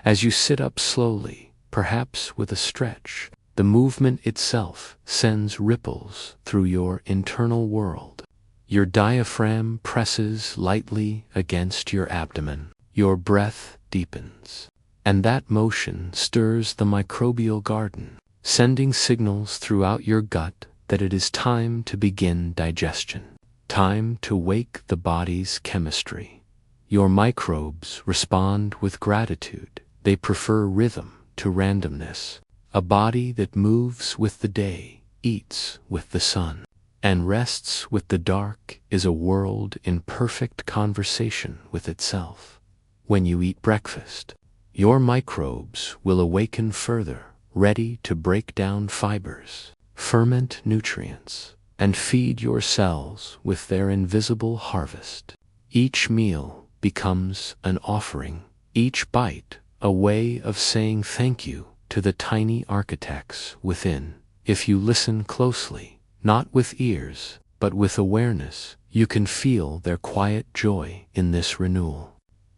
As you sit up slowly, perhaps with a stretch, the movement itself sends ripples through your internal world. Your diaphragm presses lightly against your abdomen. Your breath deepens, and that motion stirs the microbial garden, sending signals throughout your gut that it is time to begin digestion, time to wake the body's chemistry. Your microbes respond with gratitude. They prefer rhythm to randomness. A body that moves with the day, eats with the sun, and rests with the dark is a world in perfect conversation with itself. When you eat breakfast, your microbes will awaken further, ready to break down fibers, ferment nutrients, and feed your cells with their invisible harvest. Each meal becomes an offering, each bite a way of saying thank you to the tiny architects within. If you listen closely, not with ears, but with awareness, you can feel their quiet joy in this renewal.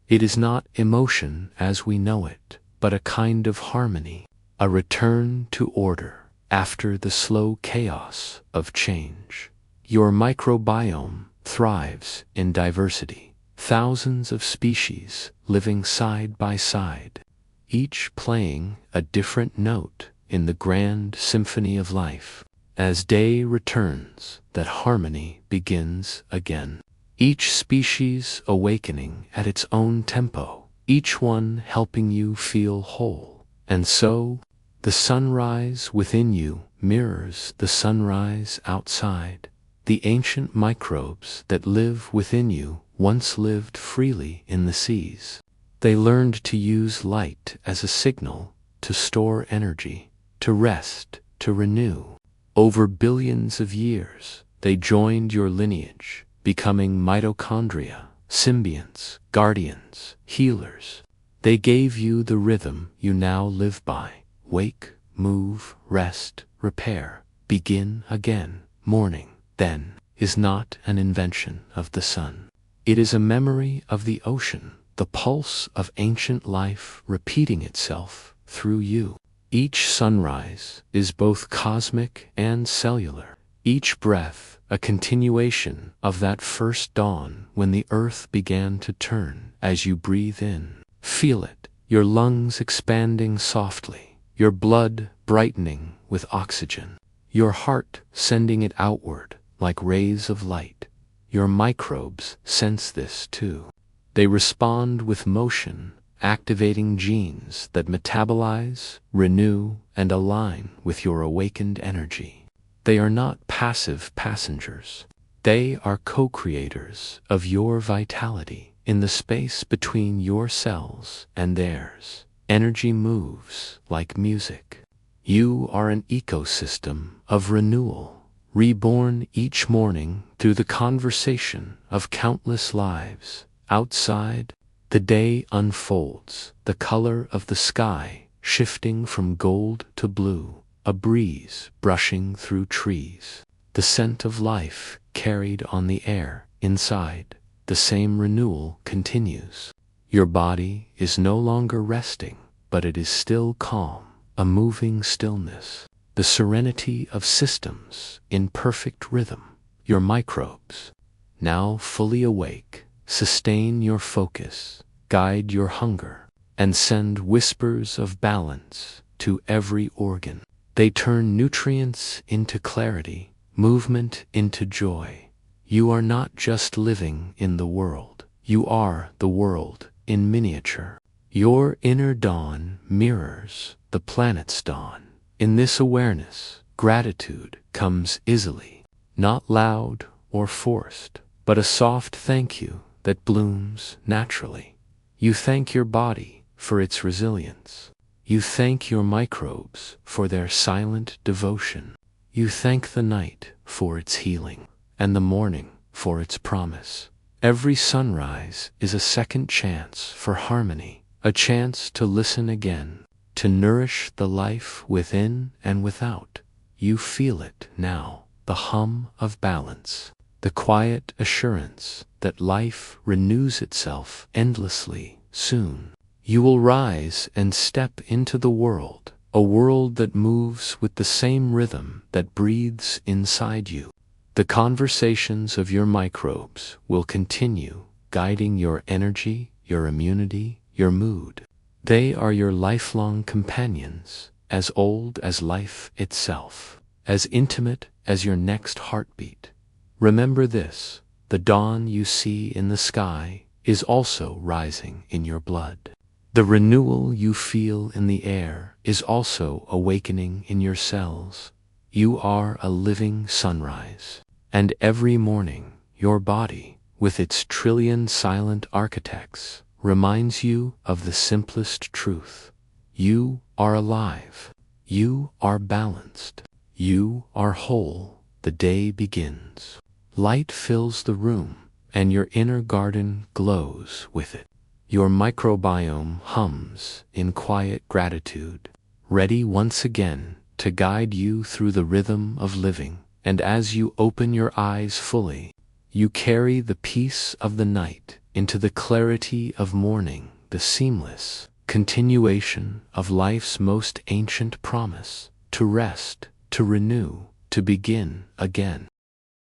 It is not emotion as we know it, but a kind of harmony, a return to order after the slow chaos of change. Your microbiome thrives in diversity, thousands of species living side by side, each playing a different note in the grand symphony of life. As day returns, that harmony begins again. Each species awakening at its own tempo, each one helping you feel whole. And so, the sunrise within you mirrors the sunrise outside. The ancient microbes that live within you once lived freely in the seas. They learned to use light as a signal, to store energy, to rest, to renew. Over billions of years, they joined your lineage, becoming mitochondria, symbionts, guardians, healers. They gave you the rhythm you now live by. Wake, move, rest, repair, begin again. Morning, then, is not an invention of the sun. It is a memory of the ocean, the pulse of ancient life repeating itself through you. Each sunrise is both cosmic and cellular. Each breath a continuation of that first dawn when the earth began to turn. As you breathe in, feel it, your lungs expanding softly, your blood brightening with oxygen, your heart sending it outward like rays of light. Your microbes sense this too. They respond with motion, activating genes that metabolize, renew, and align with your awakened energy. They are not passive passengers. They are co-creators of your vitality. In the space between your cells and theirs, energy moves like music. You are an ecosystem of renewal, reborn each morning through the conversation of countless lives. Outside, the day unfolds, the color of the sky shifting from gold to blue, a breeze brushing through trees, the scent of life carried on the air. Inside, the same renewal continues. Your body is no longer resting, but it is still calm, a moving stillness, the serenity of systems in perfect rhythm. Your microbes, now fully awake, sustain your focus, guide your hunger, and send whispers of balance to every organ. They turn nutrients into clarity, movement into joy. You are not just living in the world. You are the world in miniature. Your inner dawn mirrors the planet's dawn. In this awareness, gratitude comes easily, not loud or forced, but a soft thank you that blooms naturally. You thank your body for its resilience. You thank your microbes for their silent devotion. You thank the night for its healing, and the morning for its promise. Every sunrise is a second chance for harmony, a chance to listen again, to nourish the life within and without. You feel it now, the hum of balance, the quiet assurance that life renews itself endlessly. Soon, you will rise and step into the world, a world that moves with the same rhythm that breathes inside you. The conversations of your microbes will continue, guiding your energy, your immunity, your mood. They are your lifelong companions, as old as life itself, as intimate as your next heartbeat. Remember this: the dawn you see in the sky is also rising in your blood. The renewal you feel in the air is also awakening in your cells. You are a living sunrise, and every morning your body, with its trillion silent architects, reminds you of the simplest truth. You are alive. You are balanced. You are whole. The day begins. Light fills the room, and your inner garden glows with it. Your microbiome hums in quiet gratitude, ready once again to guide you through the rhythm of living. And as you open your eyes fully, you carry the peace of the night into the clarity of morning, the seamless continuation of life's most ancient promise: to rest, to renew, to begin again.